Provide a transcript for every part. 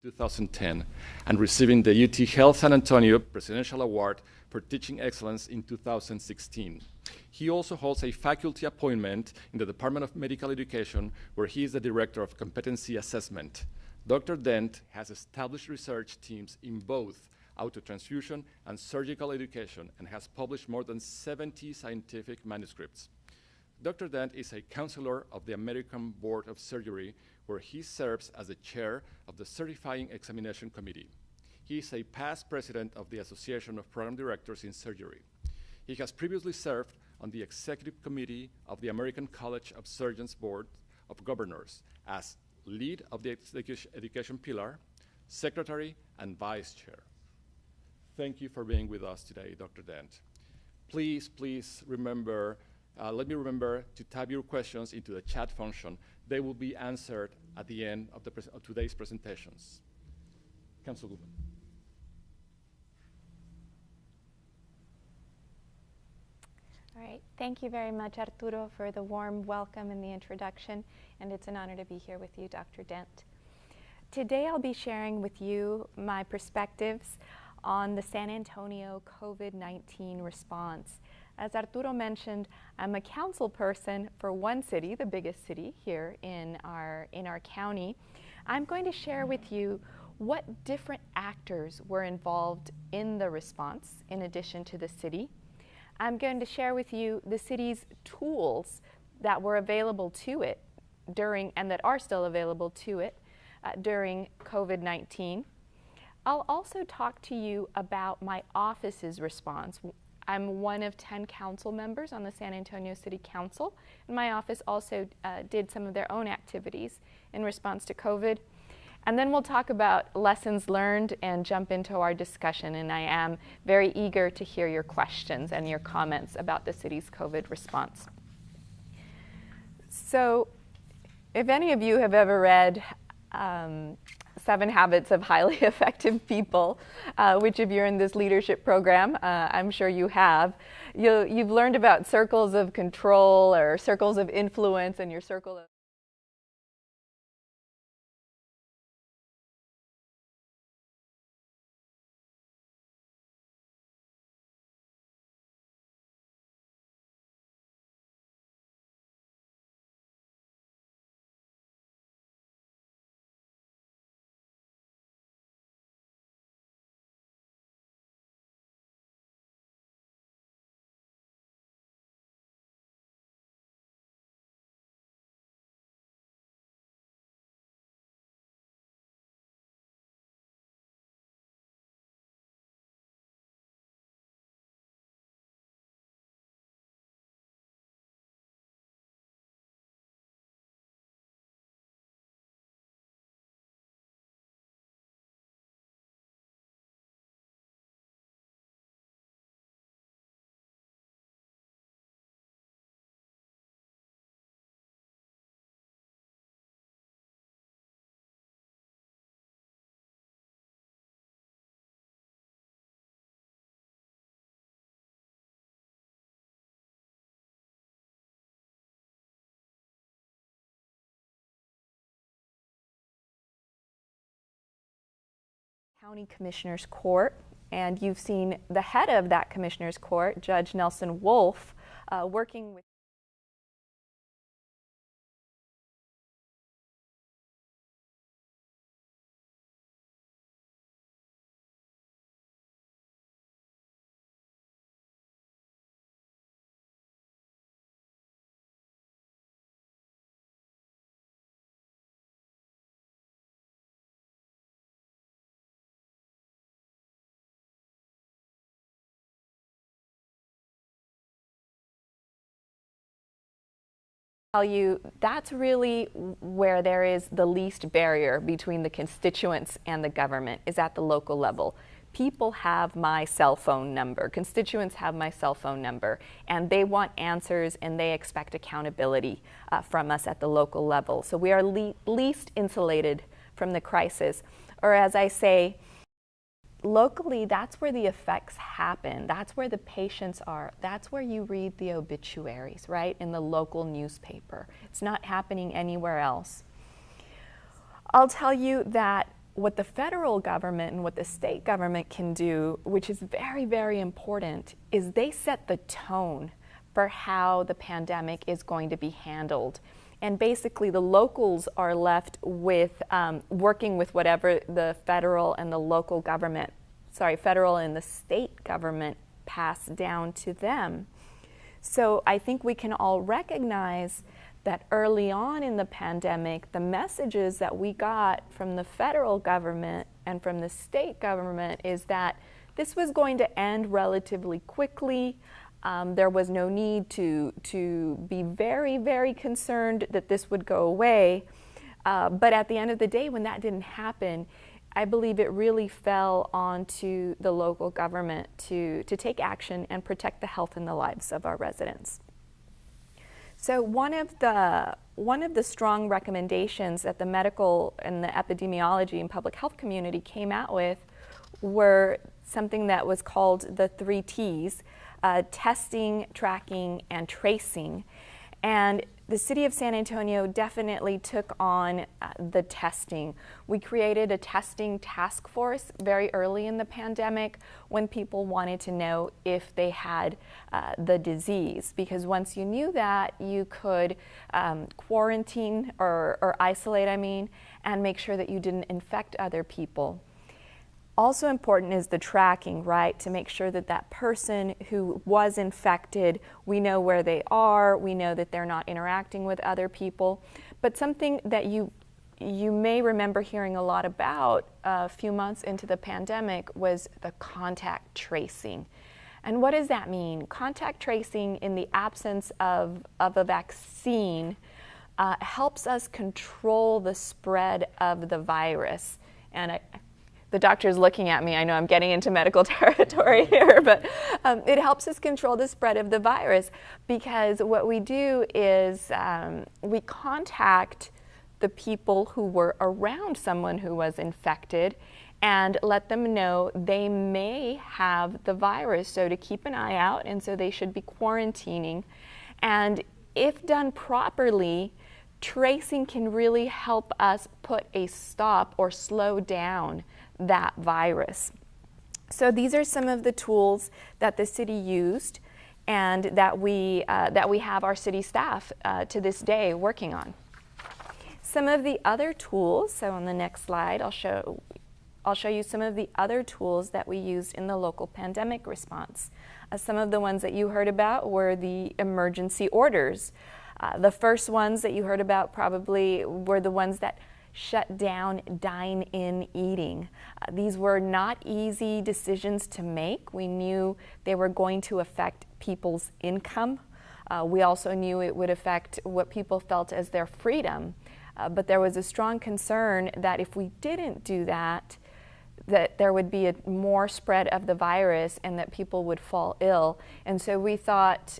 2010 and receiving the UT Health San Antonio Presidential Award for Teaching Excellence in 2016. He also holds a faculty appointment in the Department of Medical Education, where he is the Director of Competency Assessment. Dr. Dent has established research teams in both autotransfusion and surgical education and has published more than 70 scientific manuscripts. Dr. Dent is a counselor of the American Board of Surgery, where he serves as the chair of the Certifying Examination Committee. He is a past president of the Association of Program Directors in Surgery. He has previously served on the executive committee of the American College of Surgeons Board of Governors as lead of the education pillar, secretary, and vice chair. Thank you for being with us today, Dr. Dent. Please remember, let me remember to type your questions into the chat function. They will be answered at the end of today's presentations. Councilwoman. All right, thank you very much, Arturo, for the warm welcome and the introduction, and it's an honor to be here with you, Dr. Dent. Today I'll be sharing with you my perspectives on the San Antonio COVID-19 response. As Arturo mentioned, I'm a council person for one city, the biggest city here in our county. I'm going to share with you what different actors were involved in the response in addition to the city. I'm going to share with you the city's tools that were available to it during, and that are still available to it during COVID-19. I'll also talk to you about my office's response. I'm one of 10 council members on the San Antonio City Council, and my office also did some of their own activities in response to COVID. And then we'll talk about lessons learned and jump into our discussion, and I am very eager to hear your questions and your comments about the city's COVID response. So, if any of you have ever read 7 Habits of Highly Effective People, which if you're in this leadership program, I'm sure you have, you've learned about circles of control or circles of influence and your circle of County Commissioner's Court, and you've seen the head of that Commissioner's Court, Judge Nelson Wolff, working with tell you that's really where there is the least barrier between the constituents and the government, is at the local level. People have my cell phone number, constituents have my cell phone number, and they want answers and they expect accountability from us at the local level. So we are least insulated from the crisis. Or as I say, locally, that's where the effects happen. That's where the patients are. That's where you read the obituaries, right? In the local newspaper. It's not happening anywhere else. I'll tell you that what the federal government and what the state government can do, which is very, very important, is they set the tone for how the pandemic is going to be handled. And basically the locals are left with working with whatever the federal and the local government, federal and the state government pass down to them. So I think we can all recognize that early on in the pandemic, the messages that we got from the federal government and from the state government is that this was going to end relatively quickly. There was no need to be very, very concerned that this would go away. But at the end of the day, when that didn't happen, I believe it really fell onto the local government to take action and protect the health and the lives of our residents. So one of the strong recommendations that the medical and the epidemiology and public health community came out with were something that was called the 3 T's, testing, tracking, and tracing. And the city of San Antonio definitely took on the testing. We created a testing task force very early in the pandemic when people wanted to know if they had the disease, because once you knew that, you could quarantine or isolate, and make sure that you didn't infect other people. Also important is the tracking, right? To make sure that that person who was infected, we know where they are, we know that they're not interacting with other people. But something that you may remember hearing a lot about a few months into the pandemic was the contact tracing. And what does that mean? Contact tracing, in the absence of a vaccine, helps us control the spread of the virus. And the doctor's looking at me. I know I'm getting into medical territory here, but it helps us control the spread of the virus, because what we do is we contact the people who were around someone who was infected and let them know they may have the virus, so to keep an eye out, and so they should be quarantining. And if done properly, tracing can really help us put a stop or slow down that virus. So these are some of the tools that the city used and that we have our city staff to this day working on. Some of the other tools, so on the next slide, I'll show you some of the other tools that we used in the local pandemic response. Some of the ones that you heard about were the emergency orders. The first ones that you heard about probably were the ones that shut down dine-in eating. These were not easy decisions to make. We knew they were going to affect people's income. We also knew it would affect what people felt as their freedom. But there was a strong concern that if we didn't do that, that there would be more spread of the virus and that people would fall ill. And so we thought,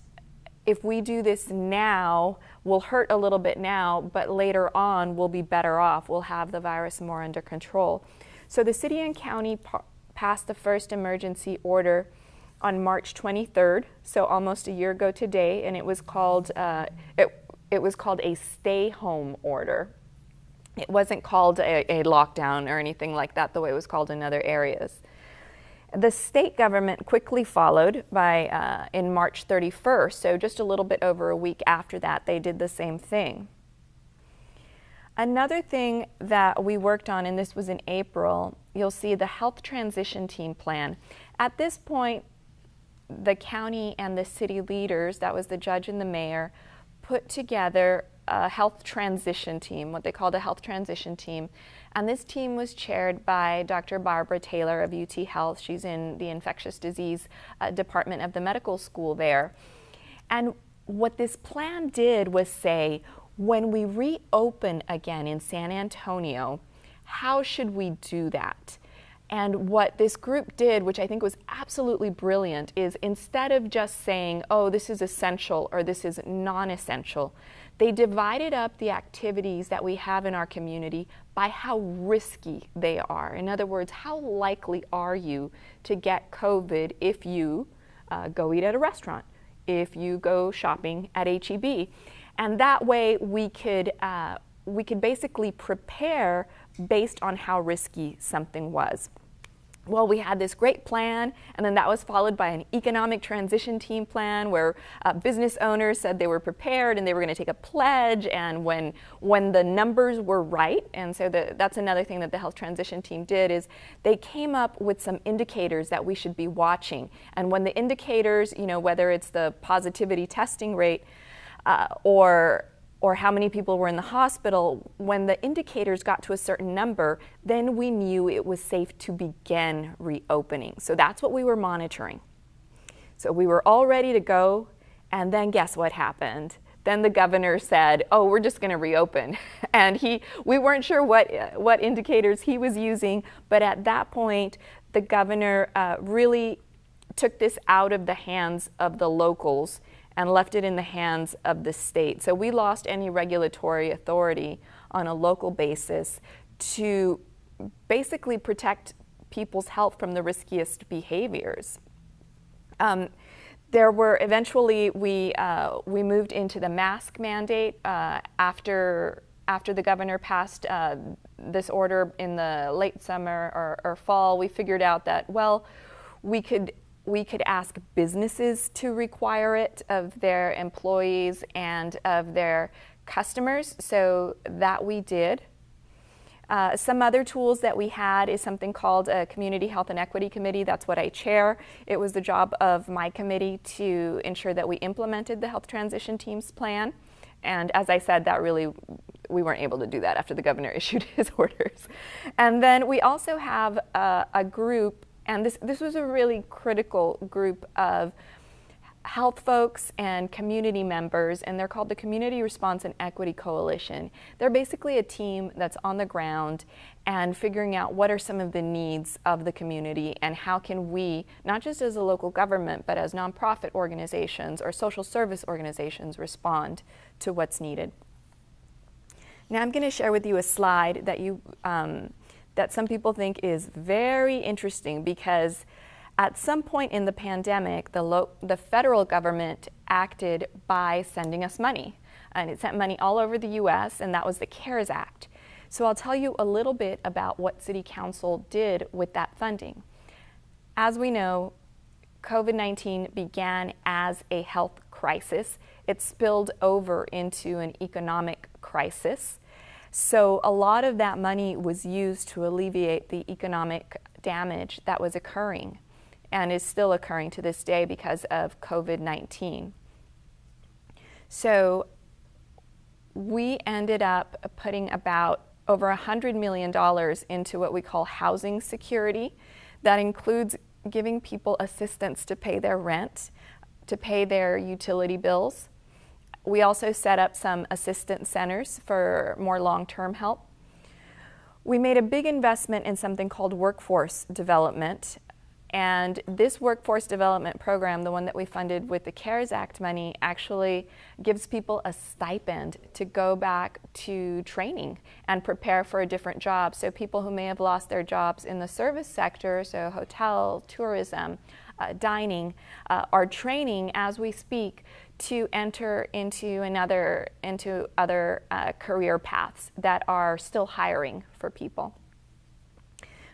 if we do this now, we'll hurt a little bit now, but later on we'll be better off. We'll have the virus more under control. So the city and county passed the first emergency order on March 23rd, so almost a year ago today, and it was called a stay-home order. It wasn't called a lockdown or anything like that, the way it was called in other areas. The state government quickly followed by in March 31st, so just a little bit over a week after that, they did the same thing. Another thing that we worked on, and this was in April, you'll see the health transition team plan. At this point, the county and the city leaders, that was the judge and the mayor, put together a health transition team, what they called a health transition team. And this team was chaired by Dr. Barbara Taylor of UT Health. She's in the infectious disease department of the medical school there. And what this plan did was say, when we reopen again in San Antonio, how should we do that? And what this group did, which I think was absolutely brilliant, is instead of just saying, oh, this is essential or this is non-essential, they divided up the activities that we have in our community by how risky they are. In other words, how likely are you to get COVID if you go eat at a restaurant, if you go shopping at H-E-B? And that way we could we could basically prepare based on how risky something was. Well, we had this great plan, and then that was followed by an economic transition team plan where business owners said they were prepared and they were going to take a pledge, and when the numbers were right, and so that's another thing that the health transition team did, is they came up with some indicators that we should be watching. And when the indicators, whether it's the positivity testing rate or how many people were in the hospital, when the indicators got to a certain number, then we knew it was safe to begin reopening. So that's what we were monitoring. So we were all ready to go, and then guess what happened? Then the governor said, oh, we're just going to reopen. And we weren't sure what indicators he was using, but at that point, the governor really took this out of the hands of the locals and left it in the hands of the state. So we lost any regulatory authority on a local basis to basically protect people's health from the riskiest behaviors. Eventually we moved into the mask mandate after the governor passed this order in the late summer or fall. We figured out that, well, we could ask businesses to require it of their employees and of their customers, so that we did. Some other tools that we had is something called a Community Health and Equity Committee. That's what I chair. It was the job of my committee to ensure that we implemented the Health Transition Team's plan. And as I said, we weren't able to do that after the governor issued his orders. And then we also have a group, and this was a really critical group of health folks and community members, and they're called the Community Response and Equity Coalition. They're basically a team that's on the ground and figuring out what are some of the needs of the community and how can we, not just as a local government, but as nonprofit organizations or social service organizations, respond to what's needed. Now I'm going to share with you a slide that some people think is very interesting, because at some point in the pandemic, the federal government acted by sending us money. And it sent money all over the US, and that was the CARES Act. So I'll tell you a little bit about what City Council did with that funding. As we know, COVID-19 began as a health crisis. It spilled over into an economic crisis. So a lot of that money was used to alleviate the economic damage that was occurring and is still occurring to this day because of COVID-19. So we ended up putting about over $100 million into what we call housing security. That includes giving people assistance to pay their rent, to pay their utility bills. We also set up some assistance centers for more long-term help. We made a big investment in something called workforce development. And this workforce development program, the one that we funded with the CARES Act money, actually gives people a stipend to go back to training and prepare for a different job. So people who may have lost their jobs in the service sector, so hotel, tourism, dining, are training as we speak to enter into other career paths that are still hiring for people.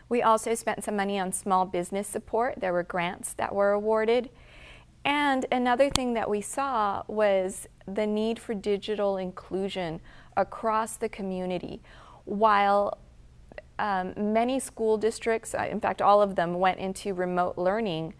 We also spent some money on small business support. There were grants that were awarded. And another thing that we saw was the need for digital inclusion across the community. While many school districts, in fact all of them, went into remote learning,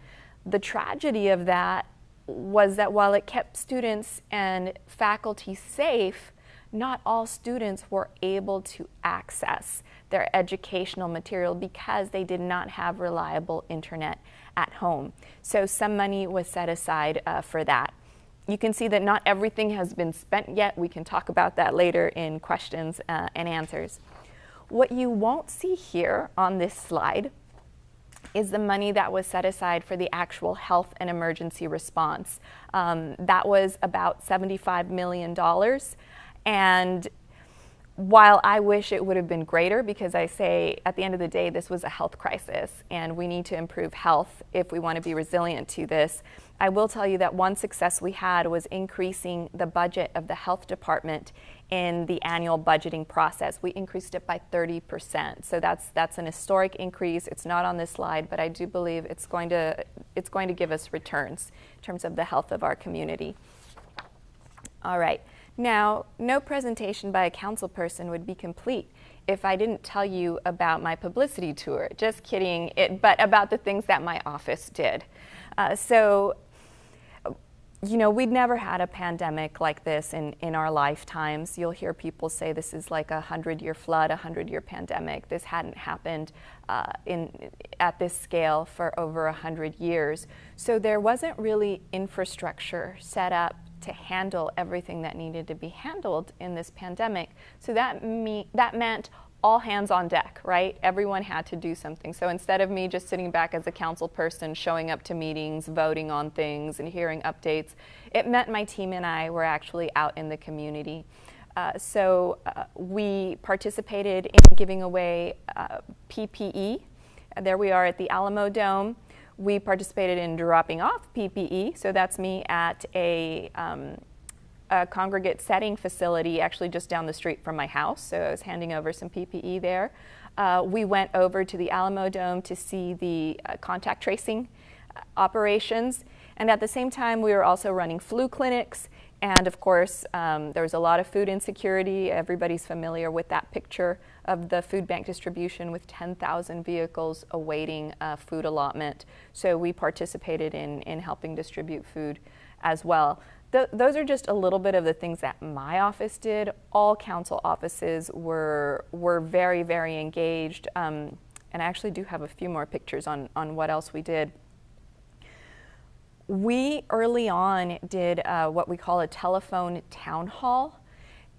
the tragedy of that was that while it kept students and faculty safe, not all students were able to access their educational material because they did not have reliable internet at home. So some money was set aside for that. You can see that not everything has been spent yet. We can talk about that later in questions and answers. What you won't see here on this slide is the money that was set aside for the actual health and emergency response. That was about $75 million. And while I wish it would have been greater, because I say at the end of the day, this was a health crisis and we need to improve health if we want to be resilient to this, I will tell you that one success we had was increasing the budget of the health department in the annual budgeting process. We increased it by 30%. So that's an historic increase. It's not on this slide, but I do believe it's going to give us returns in terms of the health of our community. All right. Now, no presentation by a council person would be complete if I didn't tell you about my publicity tour. Just kidding, but about the things that my office did. You know, we'd never had a pandemic like this in our lifetimes. You'll hear people say this is like a 100-year flood, a 100-year pandemic. This hadn't happened at this scale for over 100 years. So there wasn't really infrastructure set up to handle everything that needed to be handled in this pandemic. So that meant all hands on deck, right? Everyone had to do something. So instead of me just sitting back as a council person, showing up to meetings, voting on things, and hearing updates, it meant my team and I were actually out in the community. We participated in giving away PPE. There we are at the Alamo Dome. We participated in dropping off PPE. So that's me at a congregate setting facility actually just down the street from my house. So I was handing over some PPE there. We went over to the Alamo Dome to see the contact tracing operations. And at the same time, we were also running flu clinics. And of course, there was a lot of food insecurity. Everybody's familiar with that picture of the food bank distribution with 10,000 vehicles awaiting food allotment. So we participated in helping distribute food as well. Those are just a little bit of the things that my office did. All council offices were very, very engaged. And I actually do have a few more pictures on what else we did. We early on did what we call a telephone town hall.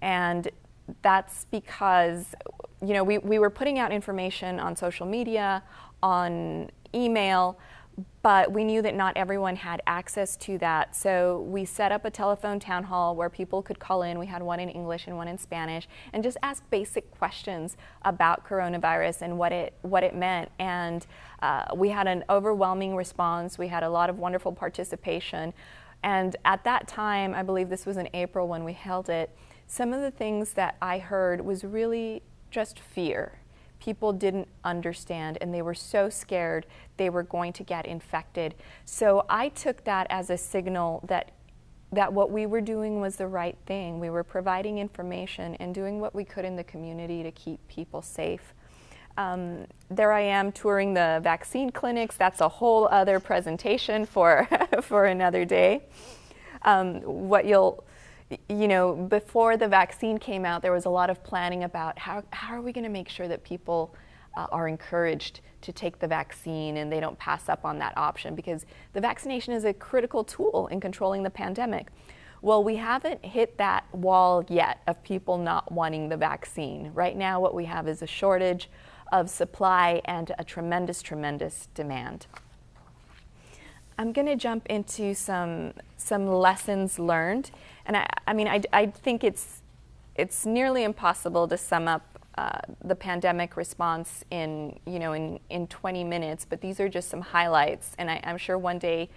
And that's because, you know, we were putting out information on social media, on email, but we knew that not everyone had access to that. So we set up a telephone town hall where people could call in. We had one in English and one in Spanish, and just ask basic questions about coronavirus and what it meant. And we had an overwhelming response. We had a lot of wonderful participation. And at that time, I believe this was in April when we held it, some of the things that I heard was really just fear. People didn't understand, and they were so scared they were going to get infected. So I took that as a signal that what we were doing was the right thing. We were providing information and doing what we could in the community to keep people safe. There I am touring the vaccine clinics. That's a whole other presentation for another day. You know, before the vaccine came out, there was a lot of planning about how are we going to make sure that people are encouraged to take the vaccine and they don't pass up on that option, because the vaccination is a critical tool in controlling the pandemic. Well, we haven't hit that wall yet of people not wanting the vaccine. Right now, what we have is a shortage of supply and a tremendous, tremendous demand. I'm going to jump into some lessons learned, and I think it's nearly impossible to sum up the pandemic response in 20 minutes. But these are just some highlights, and I'm sure one day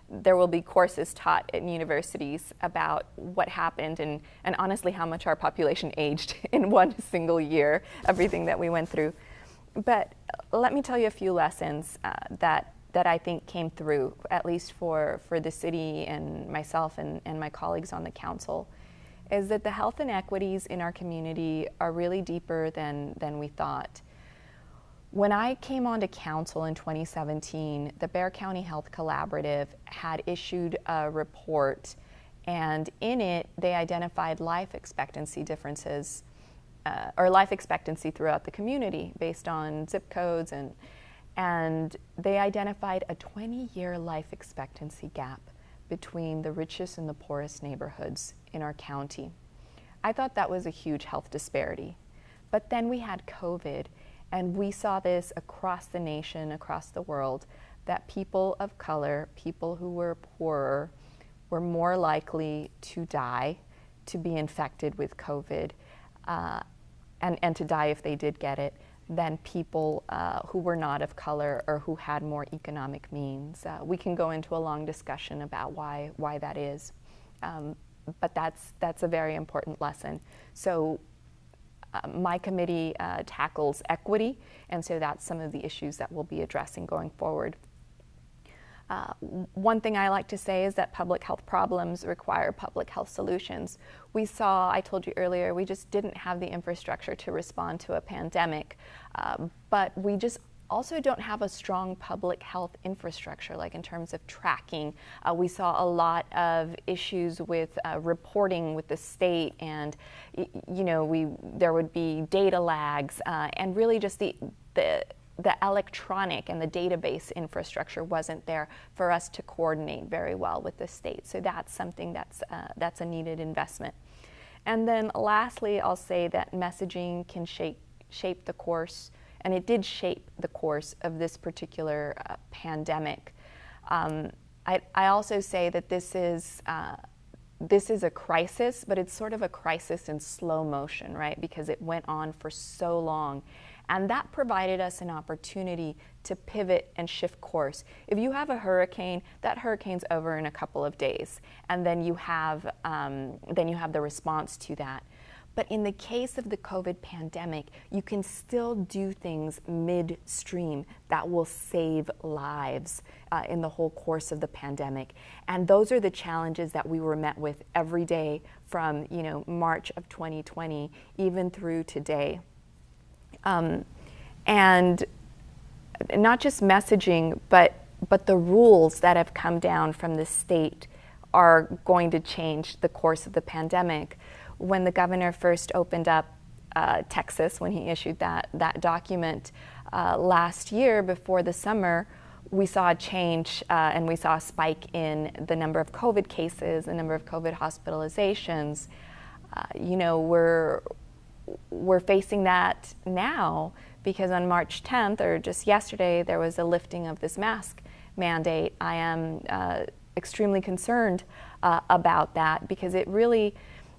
there will be courses taught in universities about what happened and honestly how much our population aged in one single year, everything that we went through. But let me tell you a few lessons that I think came through, at least for the city and myself and my colleagues on the council, is that the health inequities in our community are really deeper than we thought. When I came onto council in 2017, the Bexar County Health Collaborative had issued a report, and in it they identified life expectancy differences, or life expectancy throughout the community based on zip codes, and they identified a 20-year life expectancy gap between the richest and the poorest neighborhoods in our county. I thought that was a huge health disparity. But then we had COVID, and we saw this across the nation, across the world, that people of color, people who were poorer, were more likely to die, to be infected with COVID, and to die if they did get it, than people who were not of color or who had more economic means. We can go into a long discussion about why that is. but that's a very important lesson. So my committee tackles equity, and so that's some of the issues that we'll be addressing going forward. One thing I like to say is that public health problems require public health solutions. I told you earlier, we just didn't have the infrastructure to respond to a pandemic, but we just also don't have a strong public health infrastructure, like in terms of tracking. We saw a lot of issues with reporting with the state, and there would be data lags, and really just the electronic and the database infrastructure wasn't there for us to coordinate very well with the state. So that's something that's a needed investment. And then lastly, I'll say that messaging can shape the course, and it did shape the course of this particular pandemic. I also say that this is a crisis, but it's sort of a crisis in slow motion, right? Because it went on for so long. And that provided us an opportunity to pivot and shift course. If you have a hurricane, that hurricane's over in a couple of days, and then you have the response to that. But in the case of the COVID pandemic, you can still do things midstream that will save lives in the whole course of the pandemic. And those are the challenges that we were met with every day from March of 2020 even through today. And not just messaging, but the rules that have come down from the state are going to change the course of the pandemic. When the governor first opened up Texas, when he issued that document last year before the summer, we saw a change and we saw a spike in the number of COVID cases, the number of COVID hospitalizations. We're facing that now because on March 10th, or just yesterday, there was a lifting of this mask mandate. I am extremely concerned about that, because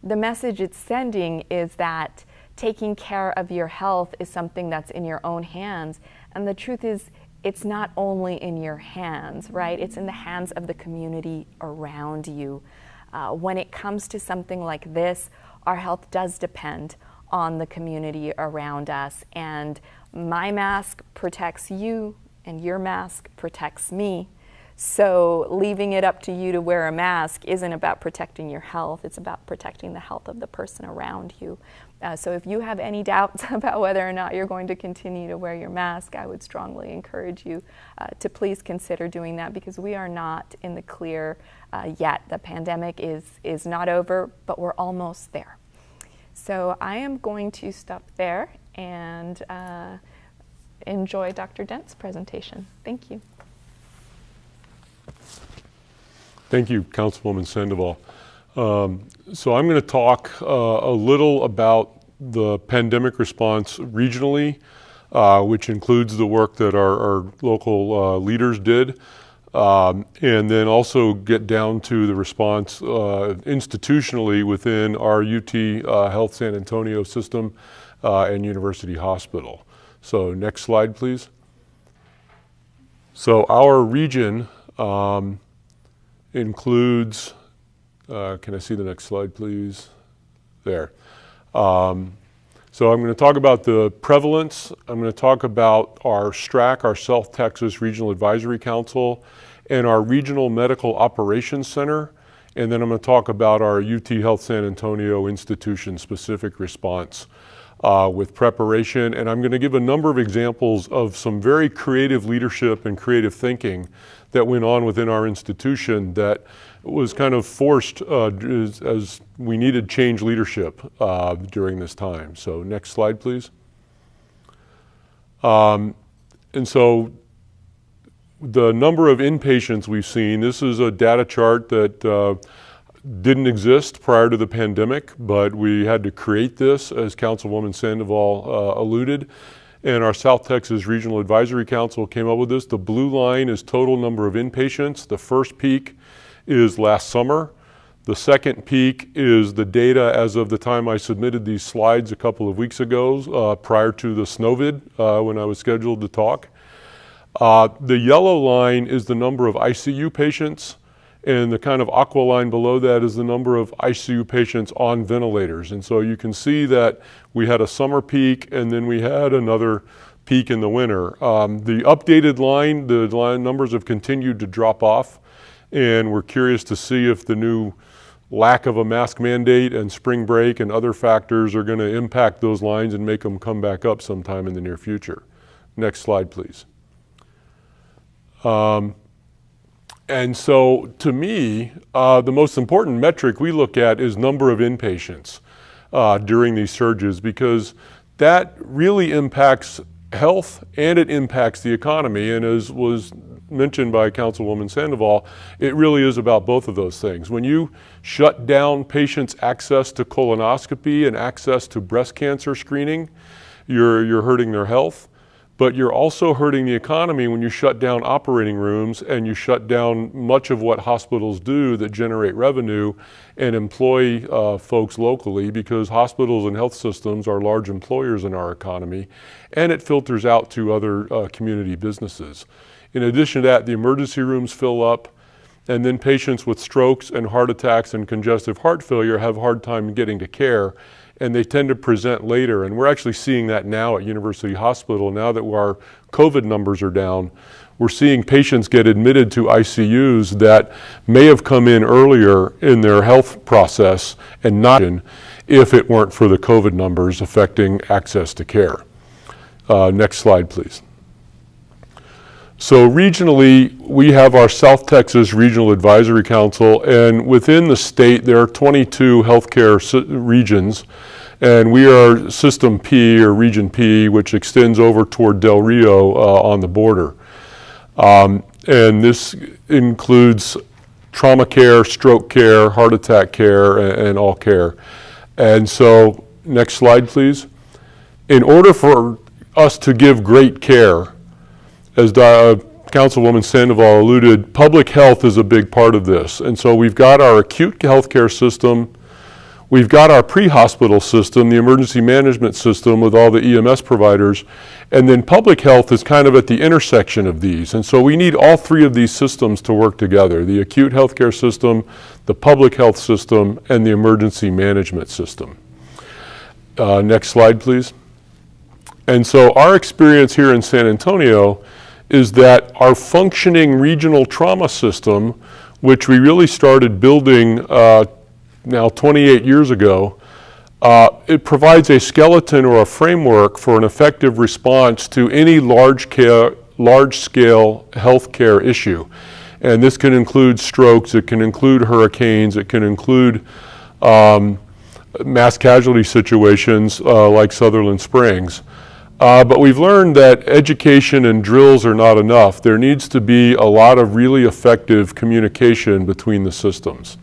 the message it's sending is that taking care of your health is something that's in your own hands. And the truth is, it's not only in your hands, right? It's in the hands of the community around you. When it comes to something like this, our health does depend on the community around us. And my mask protects you, and your mask protects me. So leaving it up to you to wear a mask isn't about protecting your health, it's about protecting the health of the person around you. So if you have any doubts about whether or not you're going to continue to wear your mask, I would strongly encourage you to please consider doing that, because we are not in the clear yet. The pandemic is not over, but we're almost there. So I am going to stop there and enjoy Dr. Dent's presentation. Thank you. Thank you, Councilwoman Sandoval. So I'm going to talk a little about the pandemic response regionally, which includes the work that our local leaders did, and then also get down to the response institutionally within our UT Health San Antonio system and University Hospital. So next slide, please. So our region includes, can I see the next slide, please? There. So I'm going to talk about the prevalence. I'm going to talk about our STRAC, our South Texas Regional Advisory Council, and our Regional Medical Operations Center. And then I'm going to talk about our UT Health San Antonio institution-specific response with preparation. And I'm going to give a number of examples of some very creative leadership and creative thinking that went on within our institution that was kind of forced as we needed change leadership during this time. So next slide, please. And so the number of inpatients we've seen, this is a data chart that didn't exist prior to the pandemic, but we had to create this, as Councilwoman Sandoval alluded. And our South Texas Regional Advisory Council came up with this. The blue line is total number of inpatients. The first peak is last summer. The second peak is the data as of the time I submitted these slides a couple of weeks ago, prior to the SNOVID, when I was scheduled to talk. The yellow line is the number of ICU patients, and the kind of aqua line below that is the number of ICU patients on ventilators. And so you can see that we had a summer peak, and then we had another peak in the winter. The updated line, the line numbers have continued to drop off, and we're curious to see if the new lack of a mask mandate and spring break and other factors are going to impact those lines and make them come back up sometime in the near future. Next slide, please. And so to me, the most important metric we look at is number of inpatients during these surges, because that really impacts health and it impacts the economy. And as was mentioned by Councilwoman Sandoval, it really is about both of those things. When you shut down patients' access to colonoscopy and access to breast cancer screening, you're hurting their health, but you're also hurting the economy when you shut down operating rooms and you shut down much of what hospitals do that generate revenue and employ folks locally, because hospitals and health systems are large employers in our economy, and it filters out to other community businesses. In addition to that, the emergency rooms fill up, and then patients with strokes and heart attacks and congestive heart failure have a hard time getting to care, and they tend to present later. And we're actually seeing that now at University Hospital. Now that our COVID numbers are down, we're seeing patients get admitted to ICUs that may have come in earlier in their health process and not if it weren't for the COVID numbers affecting access to care. Next slide, please. So regionally, we have our South Texas Regional Advisory Council, and within the state there are 22 healthcare regions, and we are System P or Region P, which extends over toward Del Rio on the border. And this includes trauma care, stroke care, heart attack care, and all care. And so, next slide, please. In order for us to give great care, as Councilwoman Sandoval alluded, public health is a big part of this. And so we've got our acute healthcare system, we've got our pre-hospital system, the emergency management system with all the EMS providers, and then public health is kind of at the intersection of these. And so we need all three of these systems to work together: the acute healthcare system, the public health system, and the emergency management system. Next slide, please. And so our experience here in San Antonio is that our functioning regional trauma system, which we really started building now 28 years ago, it provides a skeleton or a framework for an effective response to any large-scale healthcare issue. And this can include strokes, it can include hurricanes, it can include mass casualty situations like Sutherland Springs. But we've learned that education and drills are not enough. There needs to be a lot of really effective communication between the systems.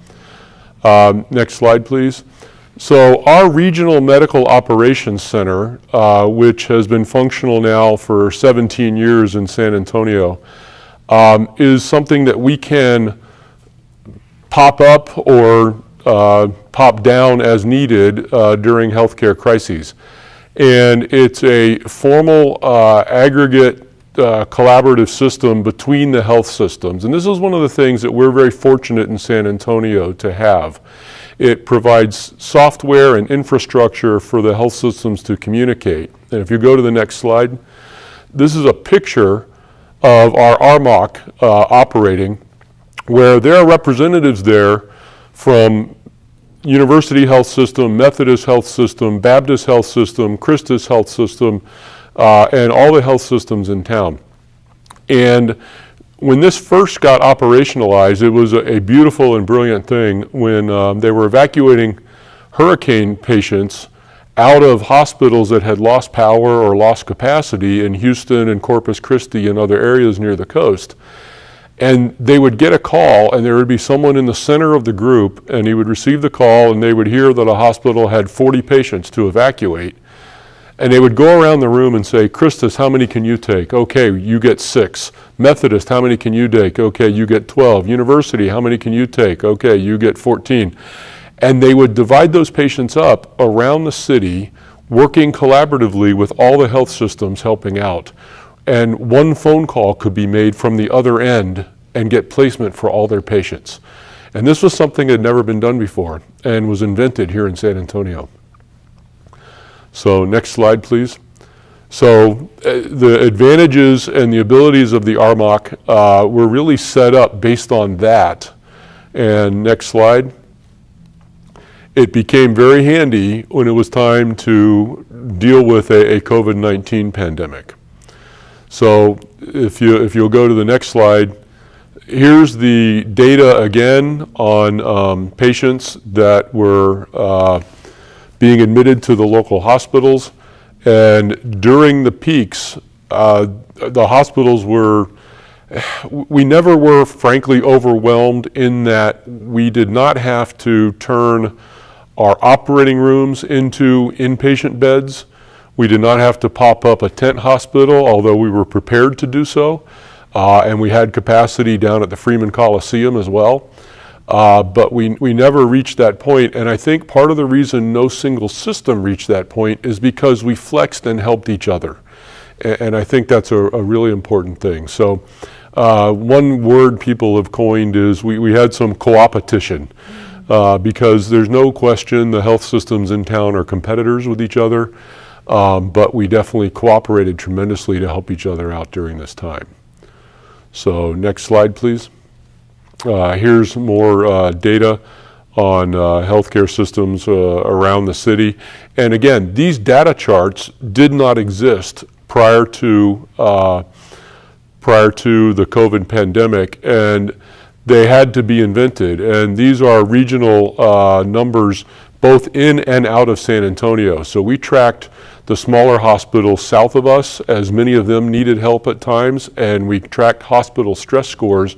Next slide, please. So our Regional Medical Operations Center, which has been functional now for 17 years in San Antonio, is something that we can pop up or pop down as needed during healthcare crises. And it's a formal aggregate collaborative system between the health systems. And this is one of the things that we're very fortunate in San Antonio to have. It provides software and infrastructure for the health systems to communicate. And if you go to the next slide, this is a picture of our RMOC operating, where there are representatives there from University Health System, Methodist Health System, Baptist Health System, Christus Health System, and all the health systems in town. And when this first got operationalized, it was a beautiful and brilliant thing when they were evacuating hurricane patients out of hospitals that had lost power or lost capacity in Houston and Corpus Christi and other areas near the coast. And they would get a call, and there would be someone in the center of the group, and he would receive the call, and they would hear that a hospital had 40 patients to evacuate. And they would go around the room and say, Christus, how many can you take? Okay, you get 6. Methodist, how many can you take? Okay, you get 12. University, how many can you take? Okay, you get 14. And they would divide those patients up around the city, working collaboratively with all the health systems helping out. And one phone call could be made from the other end and get placement for all their patients. And this was something that had never been done before and was invented here in San Antonio. So next slide, please. So the advantages and the abilities of the RMOC were really set up based on that. And next slide. It became very handy when it was time to deal with a COVID-19 pandemic. So if you'll go to the next slide, here's the data again on patients that were being admitted to the local hospitals. And during the peaks, the hospitals we never were frankly overwhelmed in that we did not have to turn our operating rooms into inpatient beds. We did not have to pop up a tent hospital, although we were prepared to do so. And we had capacity down at the Freeman Coliseum as well. But we never reached that point. And I think part of the reason no single system reached that point is because we flexed and helped each other. And I think that's a really important thing. So one word people have coined is we had some co-opetition. Because there's no question the health systems in town are competitors with each other, but we definitely cooperated tremendously to help each other out during this time. So next slide, please. Here's more data on healthcare systems around the city. And again, these data charts did not exist prior to the COVID pandemic, and they had to be invented. And these are regional numbers both in and out of San Antonio. So we tracked the smaller hospitals south of us, as many of them needed help at times, and we tracked hospital stress scores.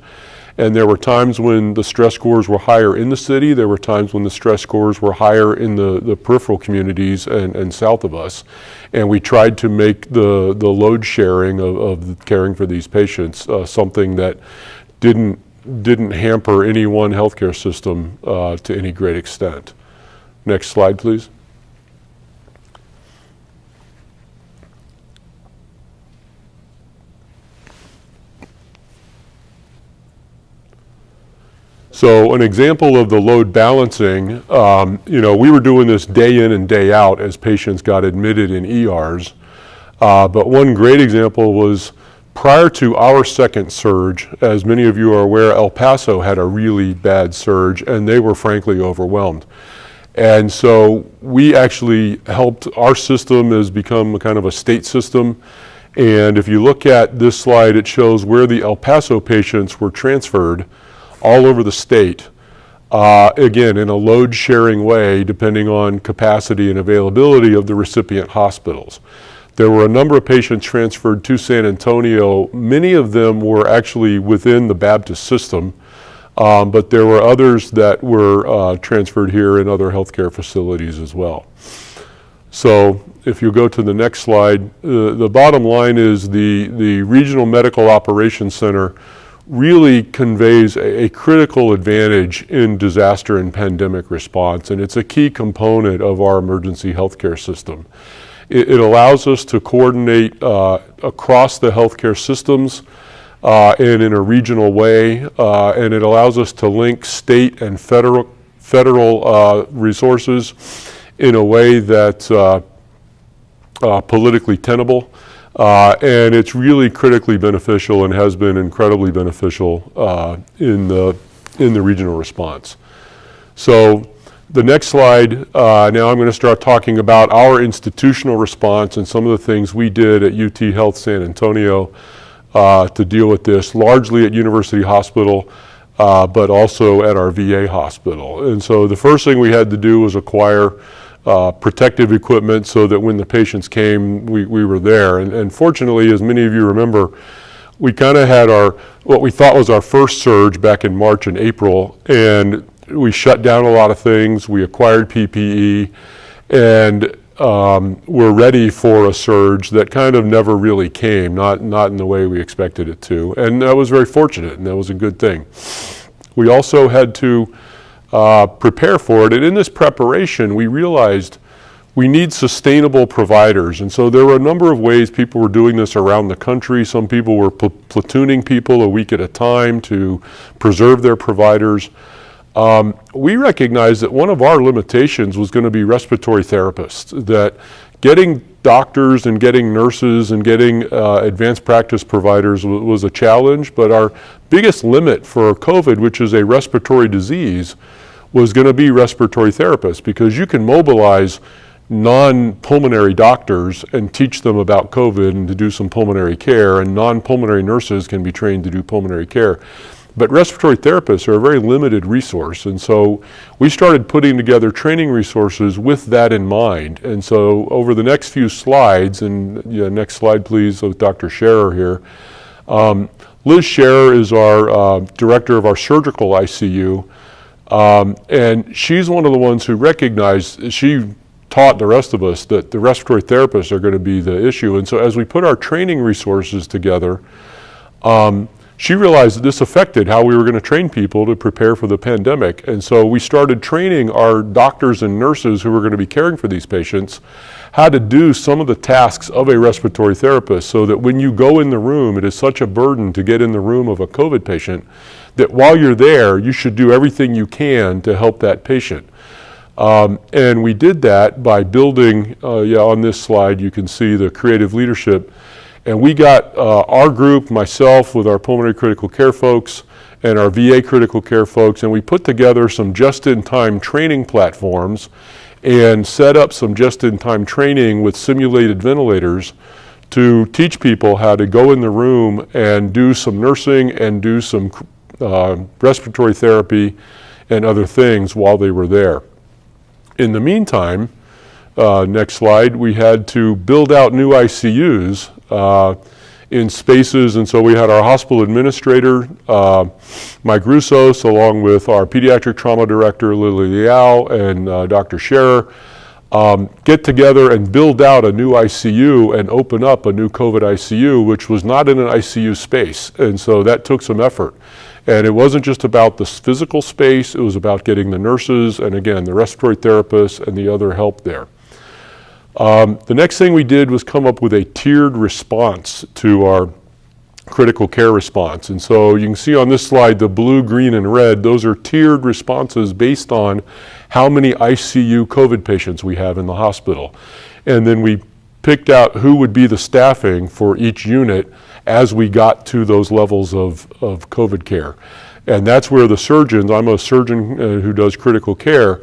And there were times when the stress scores were higher in the city, there were times when the stress scores were higher in the peripheral communities and south of us. And we tried to make the load sharing of caring for these patients something that didn't hamper any one healthcare system to any great extent. Next slide, please. So an example of the load balancing, we were doing this day in and day out as patients got admitted in ERs. But one great example was prior to our second surge. As many of you are aware, El Paso had a really bad surge, and they were frankly overwhelmed. And so we actually helped. Our system has become kind of a state system. And if you look at this slide, it shows where the El Paso patients were transferred all over the state, again, in a load sharing way, depending on capacity and availability of the recipient hospitals. There were a number of patients transferred to San Antonio. Many of them were actually within the Baptist system, but there were others that were transferred here in other healthcare facilities as well. So if you go to the next slide, the bottom line is the Regional Medical Operations Center really conveys a critical advantage in disaster and pandemic response, and it's a key component of our emergency healthcare system. It allows us to coordinate across the healthcare systems and in a regional way, and it allows us to link state and federal resources in a way that's politically tenable. And it's really critically beneficial and has been incredibly beneficial in the regional response. So the next slide, now I'm going to start talking about our institutional response and some of the things we did at UT Health San Antonio to deal with this, largely at University Hospital, but also at our VA hospital. And so the first thing we had to do was acquire protective equipment so that when the patients came, we were there. And fortunately, as many of you remember, we kind of had what we thought was our first surge back in March and April, and we shut down a lot of things. We acquired PPE, and we're ready for a surge that kind of never really came, not in the way we expected it to. And that was very fortunate, and that was a good thing. We also had to prepare for it, and in this preparation we realized we need sustainable providers. And so there were a number of ways people were doing this around the country. Some people were platooning people a week at a time to preserve their providers. We recognized that one of our limitations was going to be respiratory therapists, that getting doctors and getting nurses and getting advanced practice providers was a challenge, but our biggest limit for COVID, which is a respiratory disease, was going to be respiratory therapists, because you can mobilize non-pulmonary doctors and teach them about COVID and to do some pulmonary care, and non-pulmonary nurses can be trained to do pulmonary care. But respiratory therapists are a very limited resource, and so we started putting together training resources with that in mind. And so over the next few slides, and next slide please, with Dr. Scherer here. Liz Scherer is our director of our surgical ICU, and she's one of the ones who recognized, she taught the rest of us that the respiratory therapists are going to be the issue. And so as we put our training resources together, she realized that this affected how we were going to train people to prepare for the pandemic. And so we started training our doctors and nurses who were going to be caring for these patients how to do some of the tasks of a respiratory therapist, so that when you go in the room, it is such a burden to get in the room of a COVID patient that while you're there, you should do everything you can to help that patient. And we did that by building, on this slide you can see the creative leadership. And we got our group, myself with our pulmonary critical care folks and our VA critical care folks, and we put together some just-in-time training platforms and set up some just-in-time training with simulated ventilators to teach people how to go in the room and do some nursing and do some respiratory therapy and other things while they were there. In the meantime, next slide, we had to build out new ICUs in spaces, and so we had our hospital administrator, Mike Roussos, along with our pediatric trauma director, Lily Liao, and Dr. Scherer, get together and build out a new ICU and open up a new COVID ICU, which was not in an ICU space. And so that took some effort. And it wasn't just about the physical space, it was about getting the nurses and again, the respiratory therapists and the other help there. The next thing we did was come up with a tiered response to our critical care response. And so you can see on this slide, the blue, green, and red, those are tiered responses based on how many ICU COVID patients we have in the hospital. And then we picked out who would be the staffing for each unit as we got to those levels of COVID care. And that's where the surgeons, I'm a surgeon who does critical care.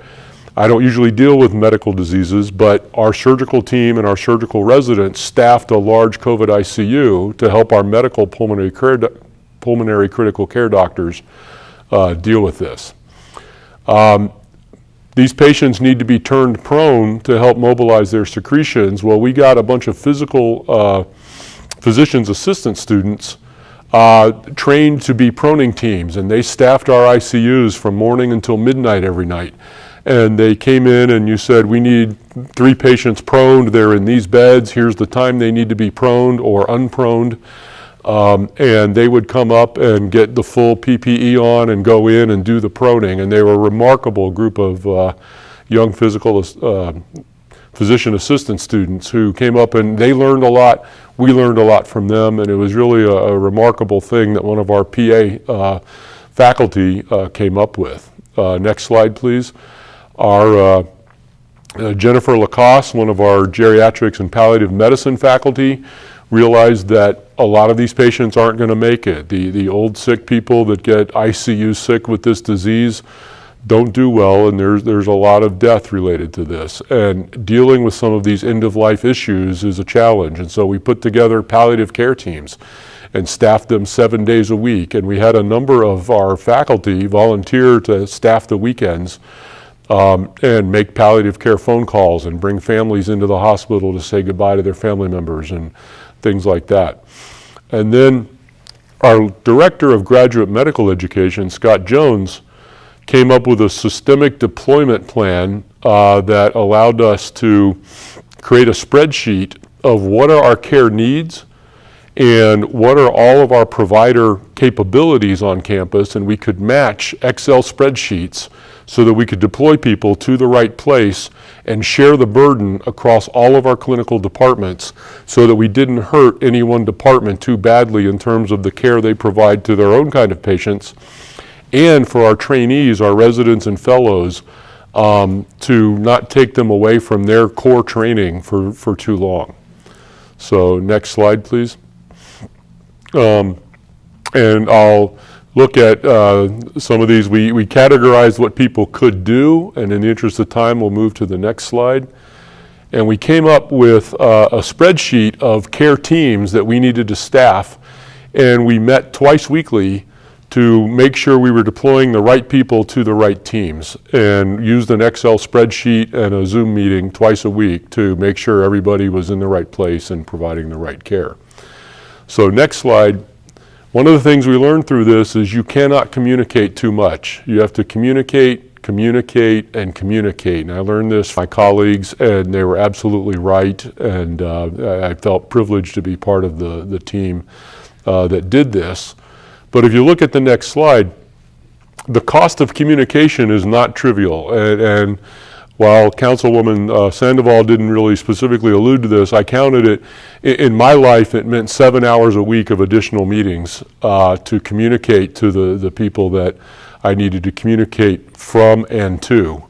I don't usually deal with medical diseases, but our surgical team and our surgical residents staffed a large COVID ICU to help our medical pulmonary critical care doctors deal with this. These patients need to be turned prone to help mobilize their secretions. Well, we got a bunch of physical physician's assistant students trained to be proning teams, and they staffed our ICUs from morning until midnight every night. And they came in and you said, we need 3 patients proned, they're in these beds, here's the time they need to be proned or unproned. And they would come up and get the full PPE on and go in and do the proning. And they were a remarkable group of young physician assistant students who came up, and they learned a lot. We learned a lot from them, and it was really a remarkable thing that one of our PA faculty came up with. Next slide, please. Our Jennifer Lacoste, one of our geriatrics and palliative medicine faculty, realized that a lot of these patients aren't going to make it. The old sick people that get ICU sick with this disease don't do well, and there's a lot of death related to this. And dealing with some of these end-of-life issues is a challenge. And so we put together palliative care teams and staffed them 7 days a week. And we had a number of our faculty volunteer to staff the weekends and make palliative care phone calls and bring families into the hospital to say goodbye to their family members and things like that. And then our director of graduate medical education, Scott Jones, came up with a systemic deployment plan that allowed us to create a spreadsheet of what are our care needs and what are all of our provider capabilities on campus, and we could match Excel spreadsheets so that we could deploy people to the right place and share the burden across all of our clinical departments so that we didn't hurt any one department too badly in terms of the care they provide to their own kind of patients, and for our trainees, our residents and fellows, to not take them away from their core training for too long. So next slide, please. And I'll look at some of these. We categorized what people could do, and in the interest of time, we'll move to the next slide. And we came up with a spreadsheet of care teams that we needed to staff, and we met twice weekly to make sure we were deploying the right people to the right teams, and used an Excel spreadsheet and a Zoom meeting twice a week to make sure everybody was in the right place and providing the right care. So next slide. One of the things we learned through this is you cannot communicate too much. You have to communicate, communicate, and communicate. And I learned this from my colleagues, and they were absolutely right, and I felt privileged to be part of the team that did this. But if you look at the next slide, the cost of communication is not trivial. And while Councilwoman Sandoval didn't really specifically allude to this, I counted it. In my life, it meant 7 hours a week of additional meetings to communicate to the people that I needed to communicate from and to.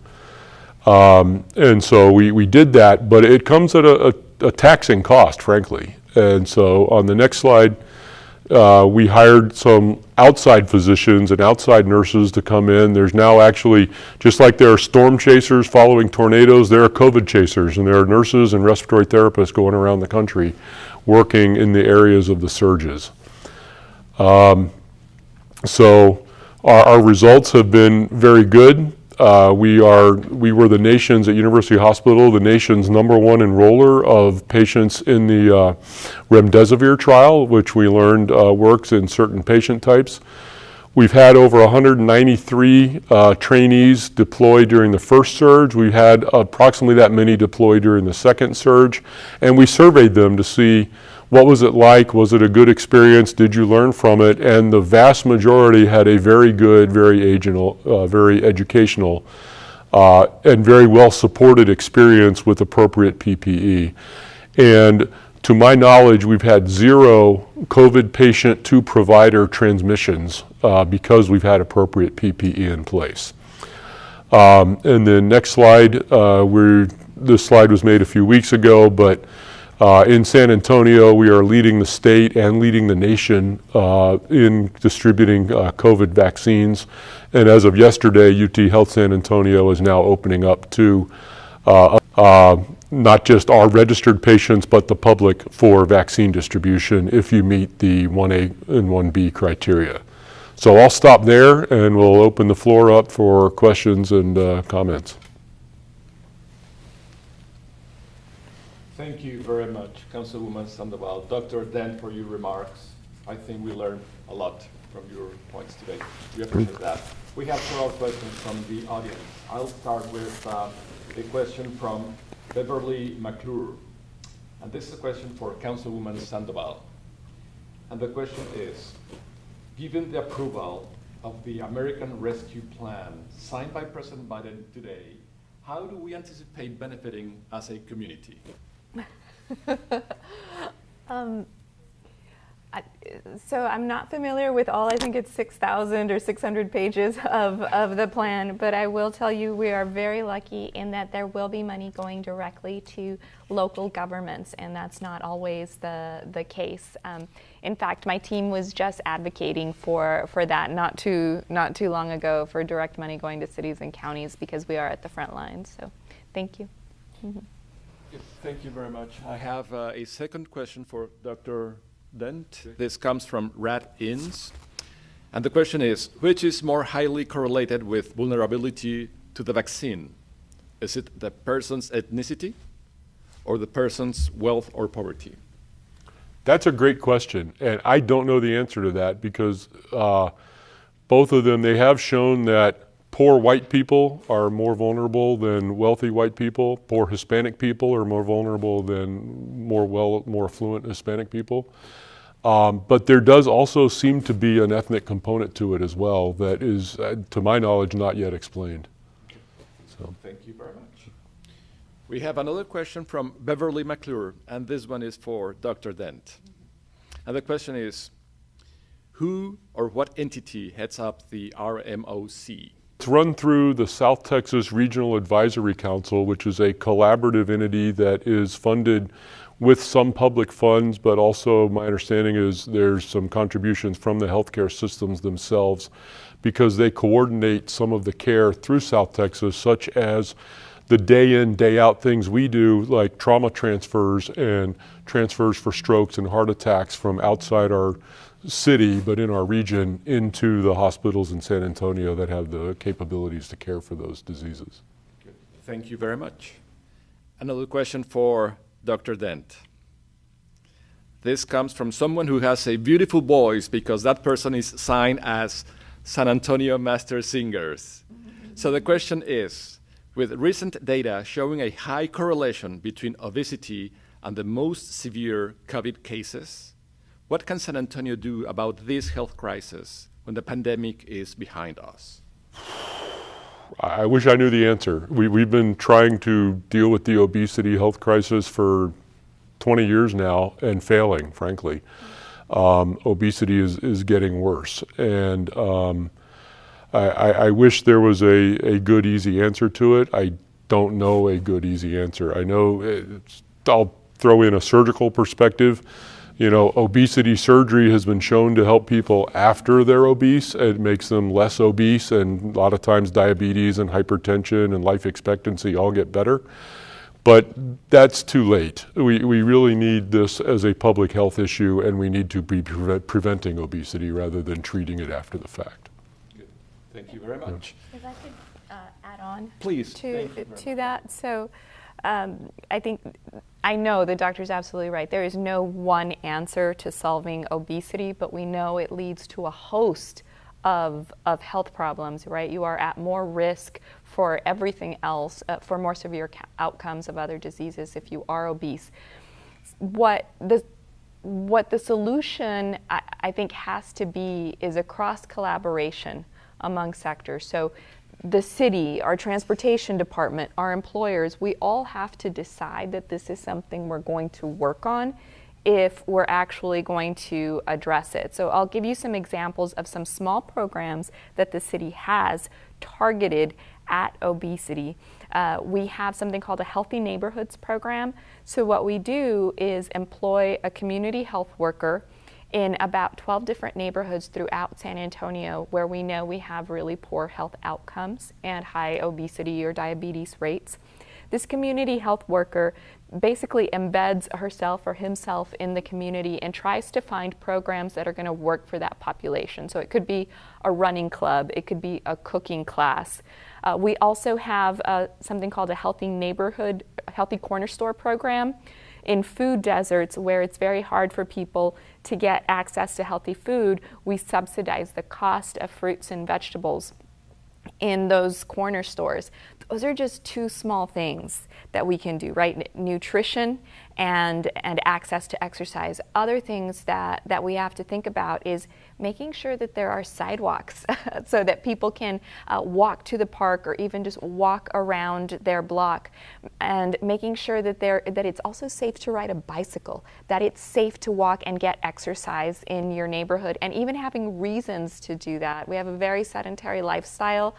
And so we did that, but it comes at a taxing cost, frankly. And so on the next slide, we hired some outside physicians and outside nurses to come in. There's now actually, just like there are storm chasers following tornadoes, there are COVID chasers, and there are nurses and respiratory therapists going around the country working in the areas of the surges. So our results have been very good. We were the nation's, at University Hospital, the nation's #1 enroller of patients in the remdesivir trial, which we learned works in certain patient types. We've had over 193 trainees deployed during the first surge. We had approximately that many deployed during the second surge, and we surveyed them to see what was it like, was it a good experience, did you learn from it, and the vast majority had a very good, very educational, and very well supported experience with appropriate PPE. And to my knowledge, we've had 0 COVID patient to provider transmissions because we've had appropriate PPE in place. And then next slide, this slide was made a few weeks ago, but in San Antonio, we are leading the state and leading the nation in distributing COVID vaccines. And as of yesterday, UT Health San Antonio is now opening up to not just our registered patients, but the public for vaccine distribution if you meet the 1A and 1B criteria. So I'll stop there, and we'll open the floor up for questions and comments. Thank you very much, Councilwoman Sandoval. Dr. Dent, for your remarks. I think we learned a lot from your points today. We appreciate that. We have several questions from the audience. I'll start with a question from Beverly McClure. And this is a question for Councilwoman Sandoval. And the question is, given the approval of the American Rescue Plan signed by President Biden today, how do we anticipate benefiting as a community? So I'm not familiar with all, I think it's 6,000 or 600 pages of the plan, but I will tell you we are very lucky in that there will be money going directly to local governments, and that's not always the case. In fact, my team was just advocating for that not too long ago, for direct money going to cities and counties, because we are at the front lines. So thank you. Mm-hmm. Yes, thank you very much. I have a second question for Dr. Dent. This comes from Rad Inns. And the question is, which is more highly correlated with vulnerability to the vaccine? Is it the person's ethnicity or the person's wealth or poverty? That's a great question, and I don't know the answer to that because both of them, they have shown that poor white people are more vulnerable than wealthy white people. Poor Hispanic people are more vulnerable than more affluent Hispanic people. But there does also seem to be an ethnic component to it as well that is, to my knowledge, not yet explained. So. Thank you very much. We have another question from Beverly McClure, and this one is for Dr. Dent. And the question is, who or what entity heads up the RMOC? It's run through the South Texas Regional Advisory Council, which is a collaborative entity that is funded with some public funds, but also my understanding is there's some contributions from the healthcare systems themselves, because they coordinate some of the care through South Texas, such as the day in, day out things we do, like trauma transfers and transfers for strokes and heart attacks from outside our city, but in our region, into the hospitals in San Antonio that have the capabilities to care for those diseases. Good. Thank you very much. Another question for Dr. Dent. This comes from someone who has a beautiful voice, because that person is signed as San Antonio Master Singers. So the question is, with recent data showing a high correlation between obesity and the most severe COVID cases, what can San Antonio do about this health crisis when the pandemic is behind us? I wish I knew the answer. We've been trying to deal with the obesity health crisis for 20 years now and failing, frankly. Obesity is getting worse. And I wish there was a good, easy answer to it. I don't know a good, easy answer. I know, I'll throw in a surgical perspective. You know, obesity surgery has been shown to help people after they're obese. It makes them less obese, and a lot of times diabetes and hypertension and life expectancy all get better. But that's too late. We really need this as a public health issue, and we need to be preventing obesity rather than treating it after the fact. Good. Thank you very much. If I could add on Please. to that. So I know the doctor's absolutely right. There is no one answer to solving obesity, but we know it leads to a host of health problems, right? You are at more risk for everything else, for more severe outcomes of other diseases if you are obese. What the solution, I think, has to be is a cross collaboration among sectors. So the city, our transportation department, our employers, we all have to decide that this is something we're going to work on if we're actually going to address it. So I'll give you some examples of some small programs that the city has targeted at obesity. We have something called a Healthy Neighborhoods program. So what we do is employ a community health worker in about 12 different neighborhoods throughout San Antonio where we know we have really poor health outcomes and high obesity or diabetes rates. This community health worker basically embeds herself or himself in the community and tries to find programs that are going to work for that population. So it could be a running club, it could be a cooking class. We also have something called a Healthy Corner Store program in food deserts where it's very hard for people to get access to healthy food. We subsidize the cost of fruits and vegetables in those corner stores. Those are just two small things that we can do, right? Nutrition and access to exercise. Other things that we have to think about is making sure that there are sidewalks so that people can walk to the park or even just walk around their block, and making sure that it's also safe to ride a bicycle, that it's safe to walk and get exercise in your neighborhood, and even having reasons to do that. We have a very sedentary lifestyle.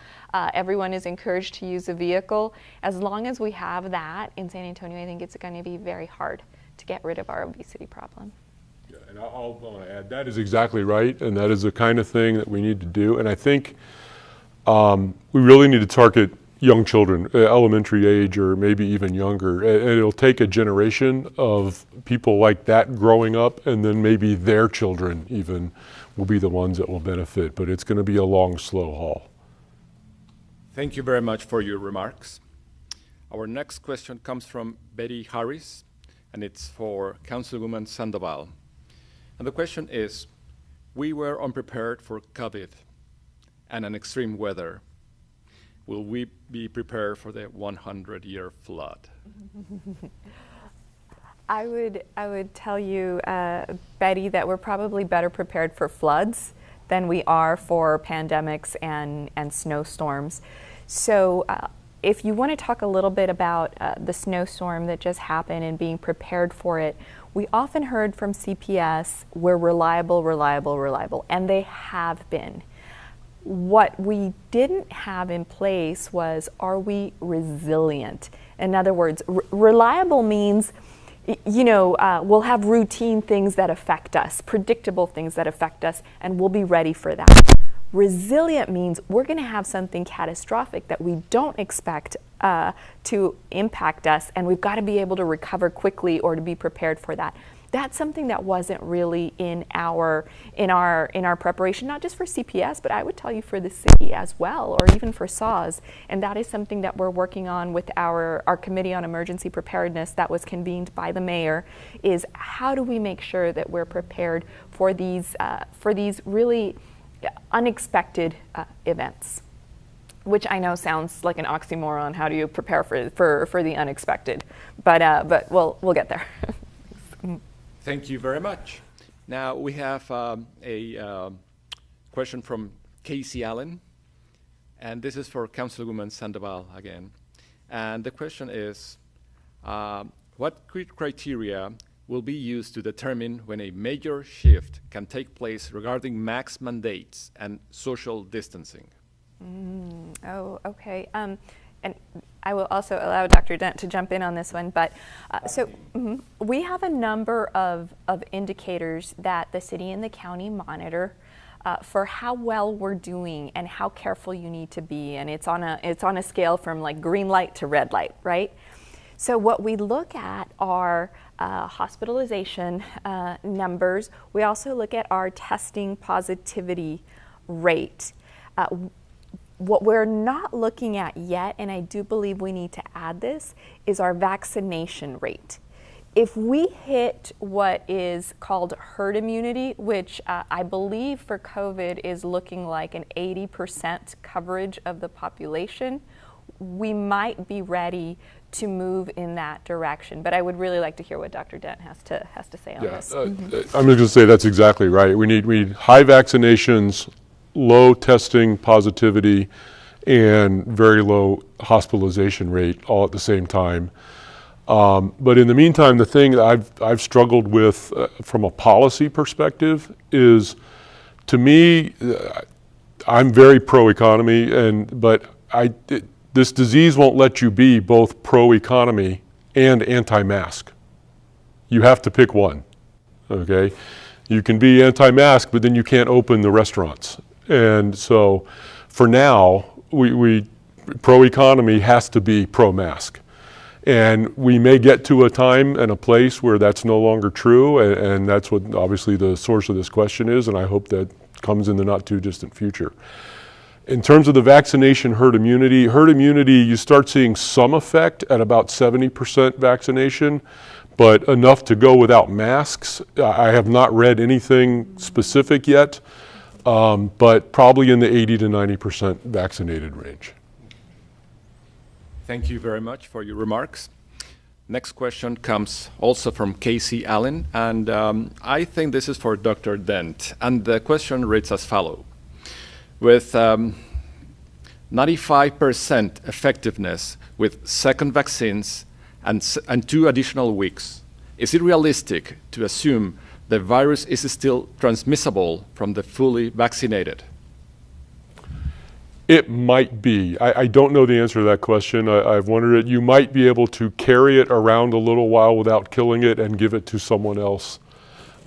Everyone is encouraged to use a vehicle. As long as we have that in San Antonio, I think it's going to be very hard to get rid of our obesity problem. Yeah, and I'll want to add, that is exactly right, and that is the kind of thing that we need to do. And I think we really need to target young children, elementary age or maybe even younger. And it'll take a generation of people like that growing up, and then maybe their children even will be the ones that will benefit. But it's going to be a long, slow haul. Thank you very much for your remarks. Our next question comes from Betty Harris, and it's for Councilwoman Sandoval. And the question is, we were unprepared for COVID and an extreme weather. Will we be prepared for the 100-year flood? I would tell you, Betty, that we're probably better prepared for floods than we are for pandemics and snowstorms. So if you want to talk a little bit about the snowstorm that just happened and being prepared for it, we often heard from CPS, we're reliable, reliable, reliable, and they have been. What we didn't have in place was, are we resilient? In other words, reliable means, we'll have routine things that affect us, predictable things that affect us, and we'll be ready for that. Resilient means we're going to have something catastrophic that we don't expect to impact us, and we've got to be able to recover quickly or to be prepared for that. That's something that wasn't really in our preparation, not just for CPS, but I would tell you for the city as well, or even for SAWS. And that is something that we're working on with our Committee on Emergency Preparedness that was convened by the mayor, is how do we make sure that we're prepared for these really unexpected events, which I know sounds like an oxymoron. How do you prepare for the unexpected? But we'll get there. Thank you very much. Now we have a question from Casey Allen, and this is for Councilwoman Sandoval again. And the question is, what criteria will be used to determine when a major shift can take place regarding mask mandates and social distancing? Oh, okay. And I will also allow Dr. Dent to jump in on this one, but we have a number of indicators that the city and the county monitor for how well we're doing and how careful you need to be, and it's on a scale from like green light to red light, right? So what we look at are hospitalization numbers. We also look at our testing positivity rate. What we're not looking at yet, and I do believe we need to add this, is our vaccination rate. If we hit what is called herd immunity, which I believe for COVID is looking like an 80% coverage of the population, we might be ready to move in that direction. But I would really like to hear what Dr. Dent has to say on this. I'm just going to say that's exactly right. We need high vaccinations, low testing positivity, and very low hospitalization rate all at the same time. But in the meantime, the thing that I've struggled with from a policy perspective is, to me, I'm very pro-economy, but this disease won't let you be both pro-economy and anti-mask. You have to pick one, okay? You can be anti-mask, but then you can't open the restaurants. And so for now, we pro-economy has to be pro-mask. And we may get to a time and a place where that's no longer true, and that's what obviously the source of this question is, and I hope that comes in the not too distant future. In terms of the vaccination herd immunity, you start seeing some effect at about 70% vaccination, but enough to go without masks. I have not read anything specific yet, but probably in the 80 to 90% vaccinated range. Thank you very much for your remarks. Next question comes also from Casey Allen, and I think this is for Dr. Dent. And the question reads as follows. With 95% effectiveness with second vaccines and 2 additional weeks, is it realistic to assume the virus is still transmissible from the fully vaccinated? It might be. I don't know the answer to that question. I've wondered it. You might be able to carry it around a little while without killing it and give it to someone else,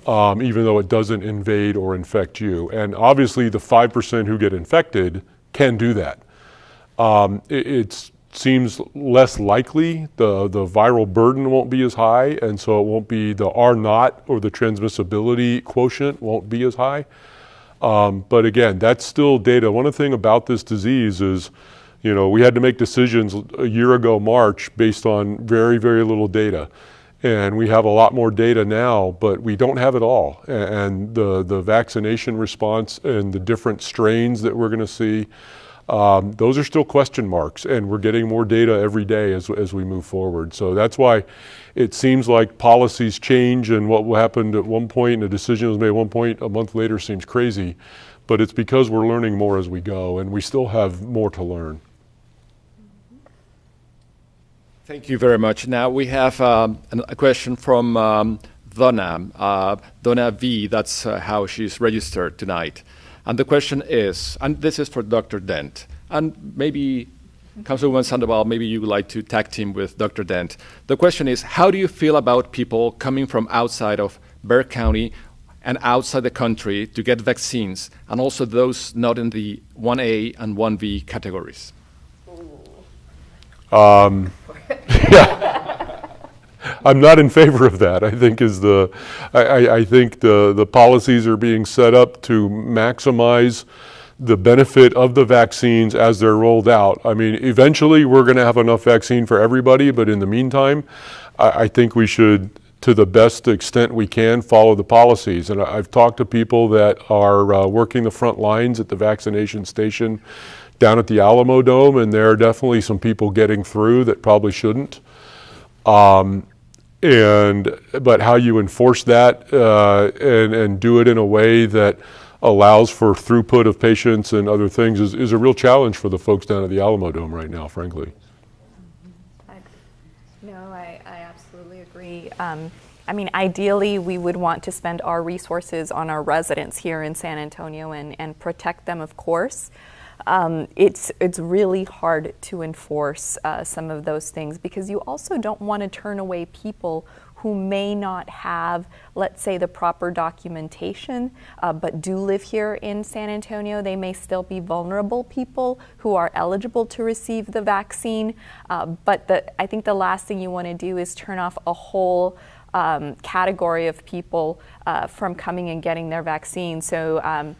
even though it doesn't invade or infect you. And obviously the 5% who get infected can do that. It seems less likely. The viral burden won't be as high, and so it won't be the R0 or the transmissibility quotient won't be as high. But again, that's still data. One thing about this disease is, we had to make decisions a year ago, March, based on very, very little data. And we have a lot more data now, but we don't have it all. And the vaccination response and the different strains that we're going to see, those are still question marks, and we're getting more data every day as we move forward. So that's why it seems like policies change, and what happened at one point and a decision was made at one point a month later seems crazy, but it's because we're learning more as we go, and we still have more to learn. Thank you very much. Now we have a question from Donna V. That's how she's registered tonight. And the question is, and this is for Dr. Dent, and maybe Councilwoman Sandoval, maybe you would like to tag team with Dr. Dent. The question is, how do you feel about people coming from outside of Bexar County and outside the country to get vaccines, and also those not in the 1A and 1B categories? Yeah. I'm not in favor of that. I think I think the policies are being set up to maximize the benefit of the vaccines as they're rolled out. I mean, eventually we're going to have enough vaccine for everybody, but in the meantime, I think we should, to the best extent we can, follow the policies. And I've talked to people that are working the front lines at the vaccination station down at the Alamo Dome, and there are definitely some people getting through that probably shouldn't. But how you enforce that and do it in a way that allows for throughput of patients and other things is a real challenge for the folks down at the Alamo Dome right now, frankly. I absolutely agree. I mean, ideally, we would want to spend our resources on our residents here in San Antonio and protect them, of course. It's really hard to enforce some of those things because you also don't want to turn away people who may not have, let's say, the proper documentation, but do live here in San Antonio. They may still be vulnerable people who are eligible to receive the vaccine. But I think the last thing you want to do is turn off a whole category of people from coming and getting their vaccine. So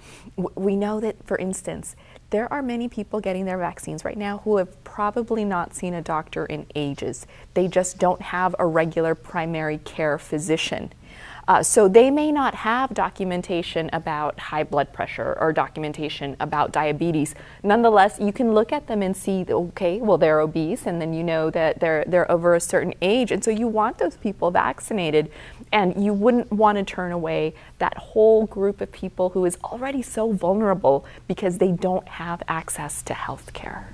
we know that, for instance, there are many people getting their vaccines right now who have probably not seen a doctor in ages. They just don't have a regular primary care physician. So they may not have documentation about high blood pressure or documentation about diabetes. Nonetheless, you can look at them and see, okay, well, they're obese, and then you know that they're over a certain age, and so you want those people vaccinated, and you wouldn't want to turn away that whole group of people who is already so vulnerable because they don't have access to health care.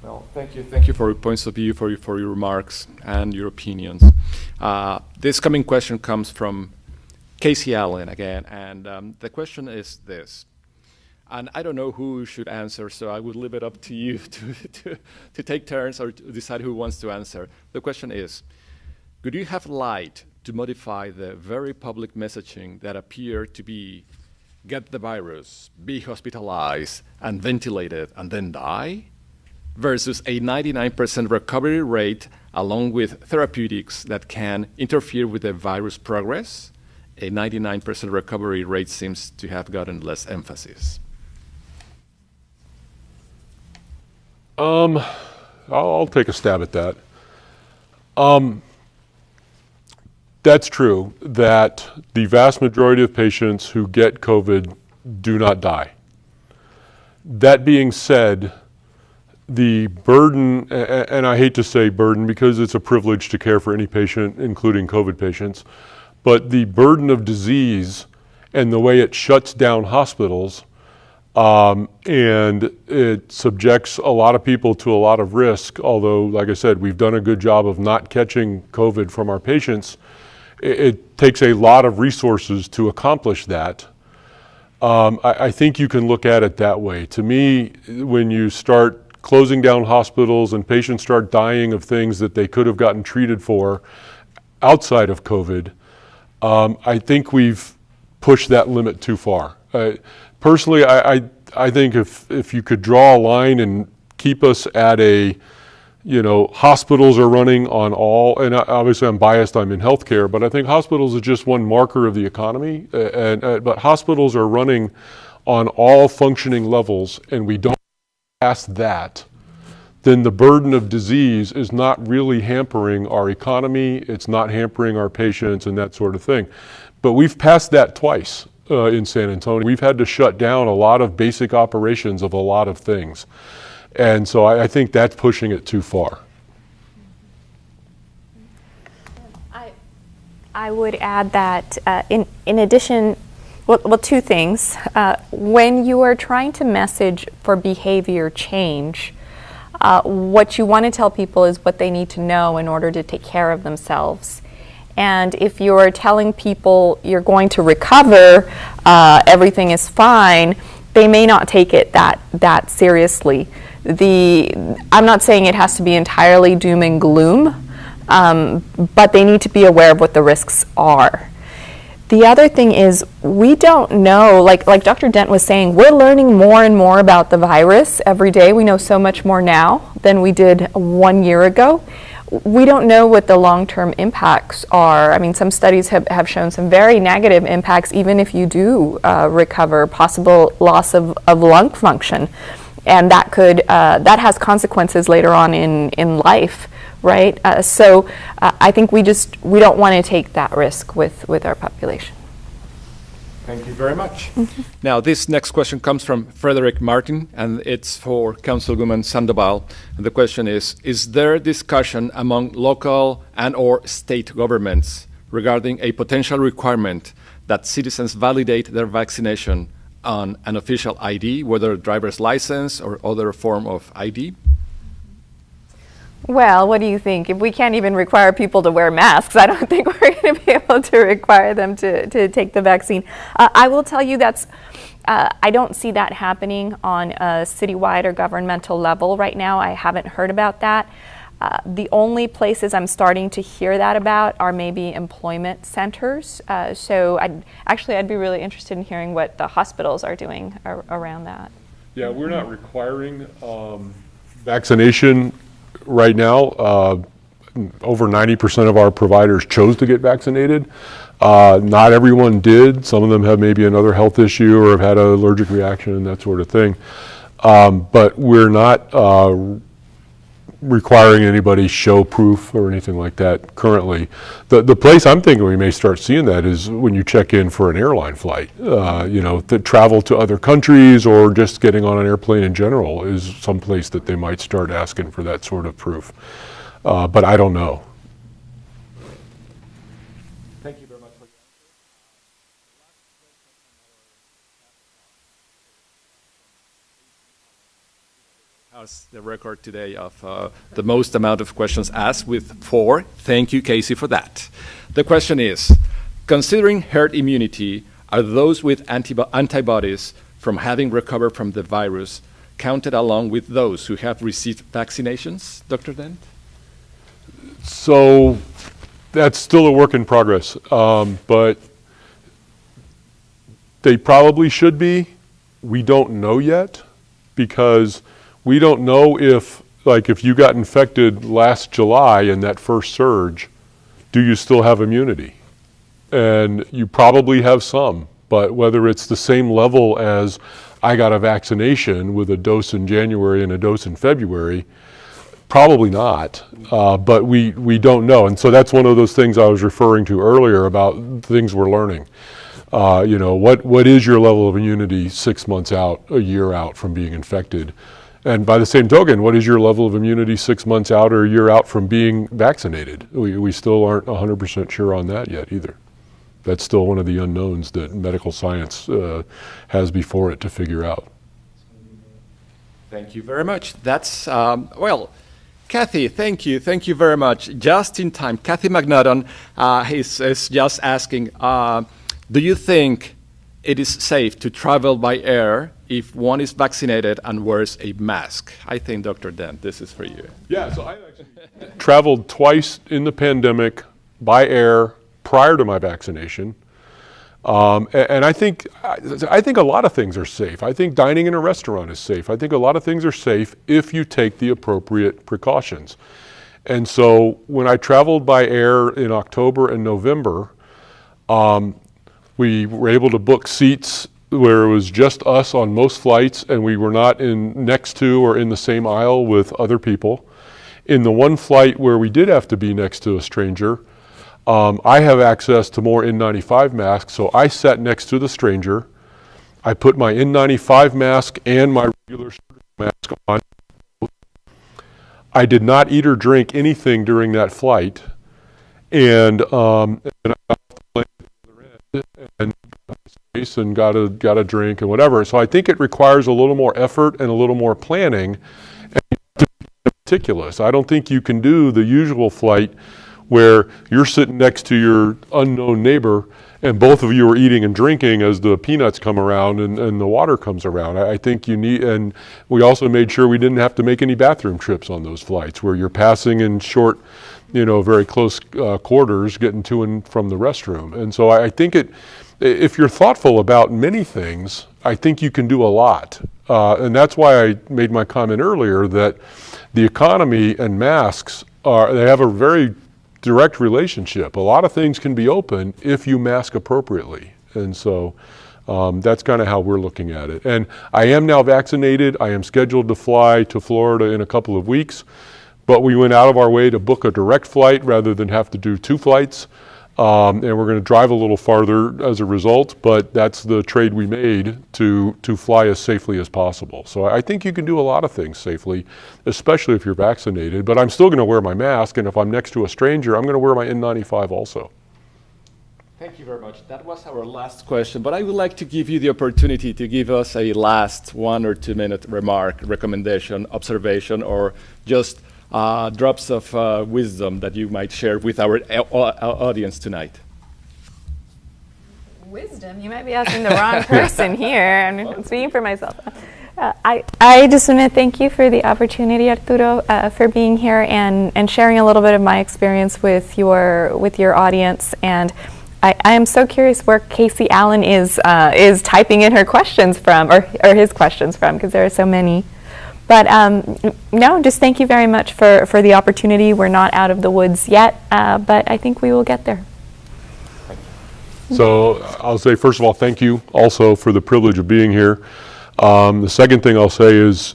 Well, thank you for your points of view, for your remarks and your opinions. This coming question comes from Casey Allen again, and the question is this. And I don't know who should answer, so I would leave it up to you to take turns or to decide who wants to answer. The question is, could you have lied to modify the very public messaging that appeared to be get the virus, be hospitalized, and ventilated, and then die? Versus a 99% recovery rate along with therapeutics that can interfere with the virus progress? A 99% recovery rate seems to have gotten less emphasis. I'll take a stab at that. That's true that the vast majority of patients who get COVID do not die. That being said, the burden, and I hate to say burden because it's a privilege to care for any patient, including COVID patients, but the burden of disease and the way it shuts down hospitals and it subjects a lot of people to a lot of risk, although, like I said, we've done a good job of not catching COVID from our patients. It takes a lot of resources to accomplish that. I think you can look at it that way. To me, when you start closing down hospitals and patients start dying of things that they could have gotten treated for outside of COVID, I think we've pushed that limit too far. Personally, I think if you could draw a line and keep us at hospitals are running on all, and obviously I'm biased, I'm in healthcare, but I think hospitals is just one marker of the economy, but hospitals are running on all functioning levels, and we don't past that, then the burden of disease is not really hampering our economy, it's not hampering our patients and that sort of thing. But we've passed that twice in San Antonio. We've had to shut down a lot of basic operations of a lot of things. And so I think that's pushing it too far. I would add that in addition, well, two things. When you are trying to message for behavior change, What you want to tell people is what they need to know in order to take care of themselves. And if you're telling people you're going to recover, everything is fine, they may not take it that seriously. I'm not saying it has to be entirely doom and gloom, but they need to be aware of what the risks are. The other thing is, we don't know, like Dr. Dent was saying, we're learning more and more about the virus every day. We know so much more now than we did 1 year ago. We don't know what the long-term impacts are. I mean, some studies have shown some very negative impacts, even if you do recover, possible loss of lung function. And that that has consequences later on in life, right? So I think we don't want to take that risk with our population. Thank you very much. Now, this next question comes from Frederick Martin, and it's for Councilwoman Sandoval. And the question is there discussion among local and or state governments regarding a potential requirement that citizens validate their vaccination on an official ID, whether a driver's license or other form of ID? Well, what do you think? If we can't even require people to wear masks, I don't think we're going to be able to require them to take the vaccine. I will tell you I don't see that happening on a citywide or governmental level right now. I haven't heard about that. The only places I'm starting to hear that about are maybe employment centers. So I'd be really interested in hearing what the hospitals are doing around that. Yeah, we're not requiring vaccination right now. Over 90% of our providers chose to get vaccinated. Not everyone did. Some of them have maybe another health issue or have had an allergic reaction and that sort of thing. But we're not requiring anybody show proof or anything like that currently. The place I'm thinking we may start seeing that is when you check in for an airline flight. To travel to other countries or just getting on an airplane in general is some place that they might start asking for that sort of proof. But I don't know. Thank you very much for your answer. How's the record today of the most amount of questions asked with 4. Thank you, Casey, for that. The question is, considering herd immunity, are those with antibodies from having recovered from the virus counted along with those who have received vaccinations, Dr. Dent? So that's still a work in progress, but they probably should be. We don't know yet because we don't know if you got infected last July in that first surge, do you still have immunity? And you probably have some, but whether it's the same level as I got a vaccination with a dose in January and a dose in February, probably not, but we don't know. And so that's one of those things I was referring to earlier about things we're learning. What is your level of immunity 6 months out, a year out from being infected? And by the same token, what is your level of immunity 6 months out or a year out from being vaccinated? We still aren't 100% sure on that yet either. That's still one of the unknowns that medical science has before it to figure out. Thank you very much. That's, Kathy, thank you. Thank you very much. Just in time, Kathy McNaughton is just asking, do you think it is safe to travel by air if one is vaccinated and wears a mask? I think, Dr. Dent, this is for you. Yeah, so I actually traveled twice in the pandemic by air prior to my vaccination. And I think a lot of things are safe. I think dining in a restaurant is safe. I think a lot of things are safe if you take the appropriate precautions. And so when I traveled by air in October and November, we were able to book seats where it was just us on most flights and we were not next to or in the same aisle with other people. In the one flight where we did have to be next to a stranger, I have access to more N95 masks, so I sat next to the stranger. I put my N95 mask and my regular mask on. I did not eat or drink anything during that flight, and I got off the plane and got a drink and whatever. So I think it requires a little more effort and a little more planning. And you have to be meticulous. I don't think you can do the usual flight where you're sitting next to your unknown neighbor and both of you are eating and drinking as the peanuts come around and the water comes around. I think you need, and we also made sure we didn't have to make any bathroom trips on those flights where you're passing in short, very close quarters getting to and from the restroom. And so I think if you're thoughtful about many things, I think you can do a lot. And that's why I made my comment earlier that the economy and masks they have a very direct relationship. A lot of things can be open if you mask appropriately. And so that's kind of how we're looking at it. And I am now vaccinated. I am scheduled to fly to Florida in a couple of weeks, but we went out of our way to book a direct flight rather than have to do 2 flights. And we're going to drive a little farther as a result, but that's the trade we made to fly as safely as possible. So I think you can do a lot of things safely, especially if you're vaccinated, but I'm still going to wear my mask, and if I'm next to a stranger, I'm going to wear my N95 also. Thank you very much. That was our last question, but I would like to give you the opportunity to give us a last 1 or 2 minute remark, recommendation, observation, or just drops of wisdom that you might share with our audience tonight. Wisdom? You might be asking the wrong person here. I'm speaking for myself. I just want to thank you for the opportunity, Arturo, for being here and sharing a little bit of my experience with your audience. And I am so curious where Casey Allen is typing in her questions from, or his questions from, because there are so many. But no, just thank you very much for the opportunity. We're not out of the woods yet, but I think we will get there. So I'll say, first of all, thank you also for the privilege of being here. The second thing I'll say is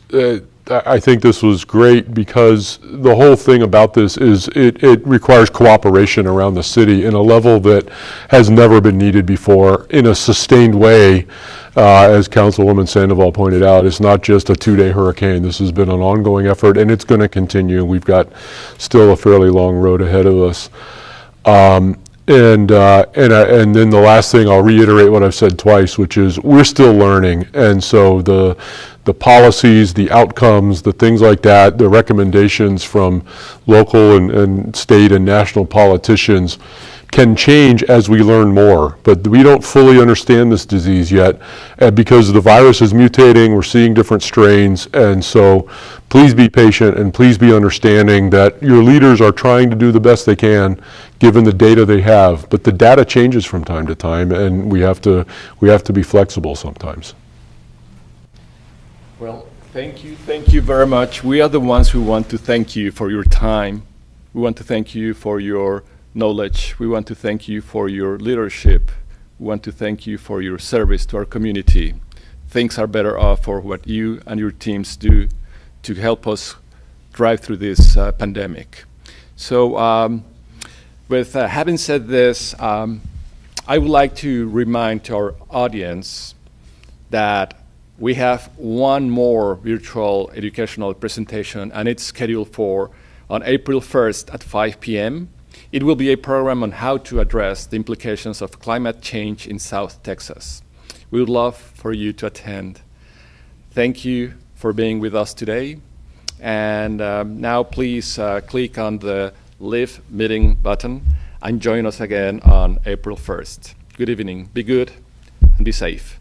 I think this was great because the whole thing about this is it requires cooperation around the city in a level that has never been needed before in a sustained way. As Councilwoman Sandoval pointed out, it's not just a 2-day hurricane. This has been an ongoing effort, and it's going to continue. We've got still a fairly long road ahead of us. And then the last thing, I'll reiterate what I've said twice, which is we're still learning. And so the policies, the outcomes, the things like that, the recommendations from local and state and national politicians can change as we learn more. But we don't fully understand this disease yet because the virus is mutating, we're seeing different strains, and so please be patient and please be understanding that your leaders are trying to do the best they can given the data they have, but the data changes from time to time and we have to be flexible sometimes. Well, thank you very much. We are the ones who want to thank you for your time. We want to thank you for your knowledge. We want to thank you for your leadership. We want to thank you for your service to our community. Things are better off for what you and your teams do to help us drive through this pandemic. So with having said this, I would like to remind our audience that we have one more virtual educational presentation, and it's scheduled for on April 1st at 5 p.m. It will be a program on how to address the implications of climate change in South Texas. We would love for you to attend. Thank you for being with us today. And now please click on the Live Meeting button and join us again on April 1st. Good evening. Be good and be safe.